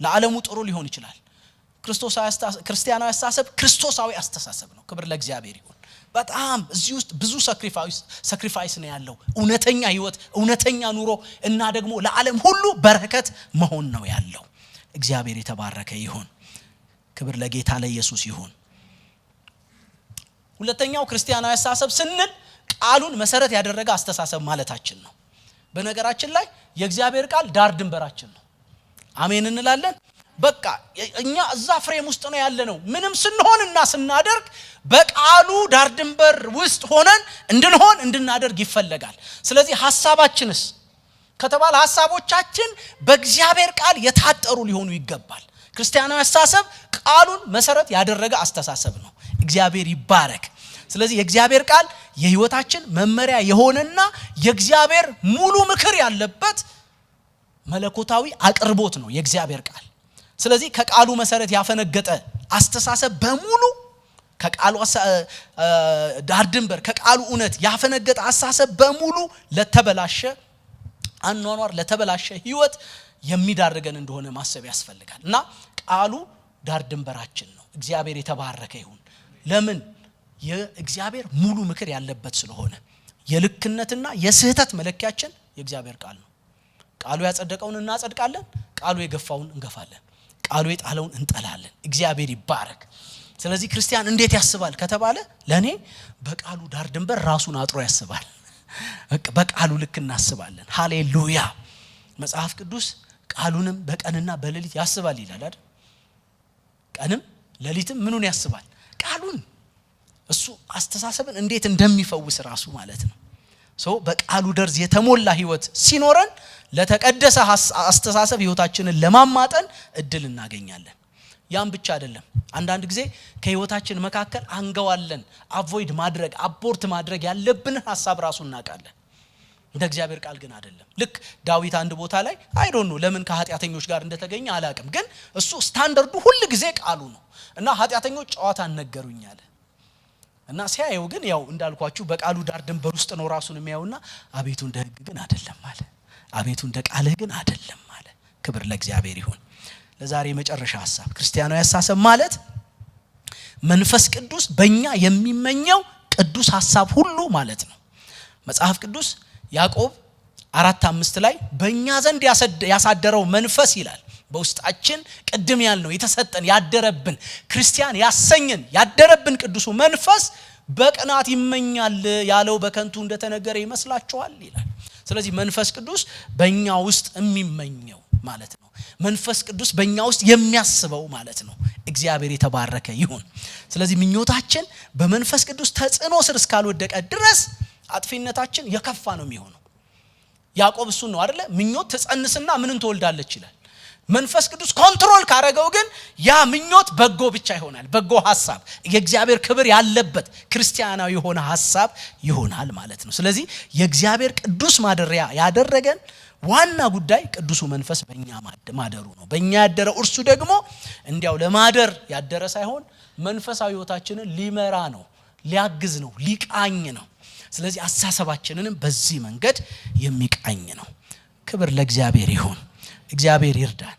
S1: ለዓለሙ ጥሩ ሊሆን ይችላል። ክርስቲያናዊ አስተሳሰብ ክርስቶሳዊ አስተሳሰብ ነው። ክብር ለእግዚአብሔር ይሁን። በጣም እዚህ ውስጥ ብዙ ሳክሪፋይስ ነው ያለው። እውነተኛ ህይወት፣ እውነተኛ ኑሮ እና ደግሞ ለዓለም ሁሉ በረከት መሆን ነው ያለው። እግዚአብሔር የተባረከ ይሁን። ክብር ለጌታ ለኢየሱስ ይሁን። ሁለተኛው ክርስቲያናዊ አስተሳሰብ ስንል ቃሉን መሰረት ያደረገ አስተሳሰብ ማለታችን ነው። በነገራችን ላይ የእግዚአብሔር ቃል ዳር ድንበራችን ነው። አሜን እንላለን። በቃ እኛ እዛ ፍሬም ውስጥ ነው ያለነው። ምንም ስንሆንና ስናደርግ በቃሉ ዳር ድንበር ውስጥ ሆነን እንድናደርግ ይፈለጋል። ስለዚህ ሐሳባችንስ ከተባለ ሐሳቦቻችን በእግዚአብሔር ቃል የታጠሩ ሊሆኑ ይገባል። ክርስቲያናዊ አስተሳሰብ ቃሉን መሰረት ያደረገ አስተሳሰብ ነው። እግዚአብሔር ይባረክ። ስለዚህ የእግዚአብሔር ቃል የህይወታችን መመሪያ የሆነና የእግዚአብሔር ሙሉ ምክር ያለበት መለኮታዊ አቅርቦት ነው የእግዚአብሔር ቃል። ስለዚህ ከቃሉ መሰረት ያፈነገጠ አስተሳሰብ በሙሉ ከቃሉ ዳር ድንበር ከቃሉ እውነት ያፈነገጠ አስተሳሰብ በሙሉ ለተበላሸ አኗኗር ለተበላሸ ህይወት የሚዳርገን እንደሆነ ማሰብ ያስፈልጋል። እና ቃሉ ዳር ድንበራችን ነው። እግዚአብሔር የተባረከ ይሁን። ለምን? የእግዚአብሔር ሙሉ ምክር ያለበት ስለሆነ። የልክነትና የስህተት መለኪያችን የእግዚአብሔር ቃል ነው። ቃሉ ያጸደቀውን እናጸድቃለን፣ ቃሉ የገፋውን እንገፋለን፣ ቃሉ የጣለውን እንጠላለን። እግዚአብሔር ይባረክ። ስለዚህ ክርስቲያን እንዴት ያስባል ከተባለ ለኔ በቃሉ ዳር ድንበር ራሱን አጥሮ ያስባል። በቃሉ ልክ እናስባለን። ሃሌሉያ። መጽሐፍ ቅዱስ ቃሉንም በቀንና በሌሊት ያስባል ይላል አይደል? ቀንም ሌሊትም ምኑን ያስባል? ቃሉን። እሱ አስተሳሰብን እንዴት እንደሚፈውስ ራሱ ማለት ነው። በቃሉ ደርዝ የተሞላ ህይወት ሲኖረን ለተቀደሰ አስተሳሰብ ህይወታችንን ለማማጠን እድል እናገኛለን። ያም ብቻ አይደለም። አንዳንድ ጊዜ ከህይወታችን መካከል አንገዋለን አቮይድ ማድረግ አቦርት ማድረግ ያለብን ሐሳብ ራሱ እናቃለን። እንደ እግዚአብሔር ቃል ግን አይደለም። ልክ ዳዊት አንድ ቦታ ላይ አይ ዶንት ኖ ለምን ከኃጢአተኞች ጋር እንደተገኘ አላቅም፣ ግን እሱ ስታንዳርዱ ሁሉ ጊዜ ቃሉ ነው እና ኃጢአተኞች ጨዋታ ነገሩኝ አለ እና ሲያየው ግን ያው እንዳልኳችሁ በቃሉ ዳር ድንበር ውስጥ ነው ራሱን የሚያውና አቤቱ እንደ ህግ ግን አይደለም አለ። አቤቱ እንደ ቃልህ ግን አይደለም አለ። ክብር ለእግዚአብሔር ይሁን። ለዛሬ መጨረሻ ሐሳብ ክርስቲያናዊ ሐሳብ ማለት መንፈስ ቅዱስ በእኛ የሚመኘው ቅዱስ ሐሳብ ሁሉ ማለት ነው። መጽሐፍ ቅዱስ ያዕቆብ 4:5 ላይ በእኛ ዘንድ ያሳደረው መንፈስ ይላል። በውስጣችን ቅድም ያልነው የተሰጠን ያደረብን ክርስቲያን ያሰኘን ያደረብን ቅዱሱ መንፈስ በቅናት ይመኛል ያለው በከንቱ እንደተነገረ ይመስላችኋል ይላል። ስለዚህ መንፈስ ቅዱስ በእኛ ውስጥ የሚመኘው ማለት ነው። መንፈስ ቅዱስ በእኛ ውስጥ የሚያስበው ማለት ነው። እግዚአብሔር የተባረከ ይሁን። ስለዚህ ምኞታችን በመንፈስ ቅዱስ ተጽዕኖ ስር እስካልወደቀ ድረስ አጥፊነታችን የከፋ ነው የሚሆነው። ያዕቆብ እሱን ነው አይደለ? ምኞት ትጸንስና ምንን ትወልዳለች ይላል። መንፈስ ቅዱስ ኮንትሮል ካረገው ግን ያ ምኞት በጎ ብቻ ይሆናል። በጎ ሐሳብ የእግዚአብሔር ክብር ያለበት ክርስቲያናዊ የሆነ ሐሳብ ይሆናል ማለት ነው። ስለዚህ የእግዚአብሔር ቅዱስ ማደሪያ ያደረገን ዋና ጉዳይ ቅዱሱ መንፈስ በእኛ ማደሩ ነው። በእኛ ያደረው እርሱ ደግሞ እንዲያው ለማደር ያደረ ሳይሆን መንፈሳዊ ሕይወታችንን ሊመራ ነው፣ ሊያግዝ ነው፣ ሊቃኝ ነው። ስለዚህ አስተሳሰባችንንም በዚህ መንገድ የሚቃኝ ነው። ክብር ለእግዚአብሔር ይሁን። እግዚአብሔር ይርዳን።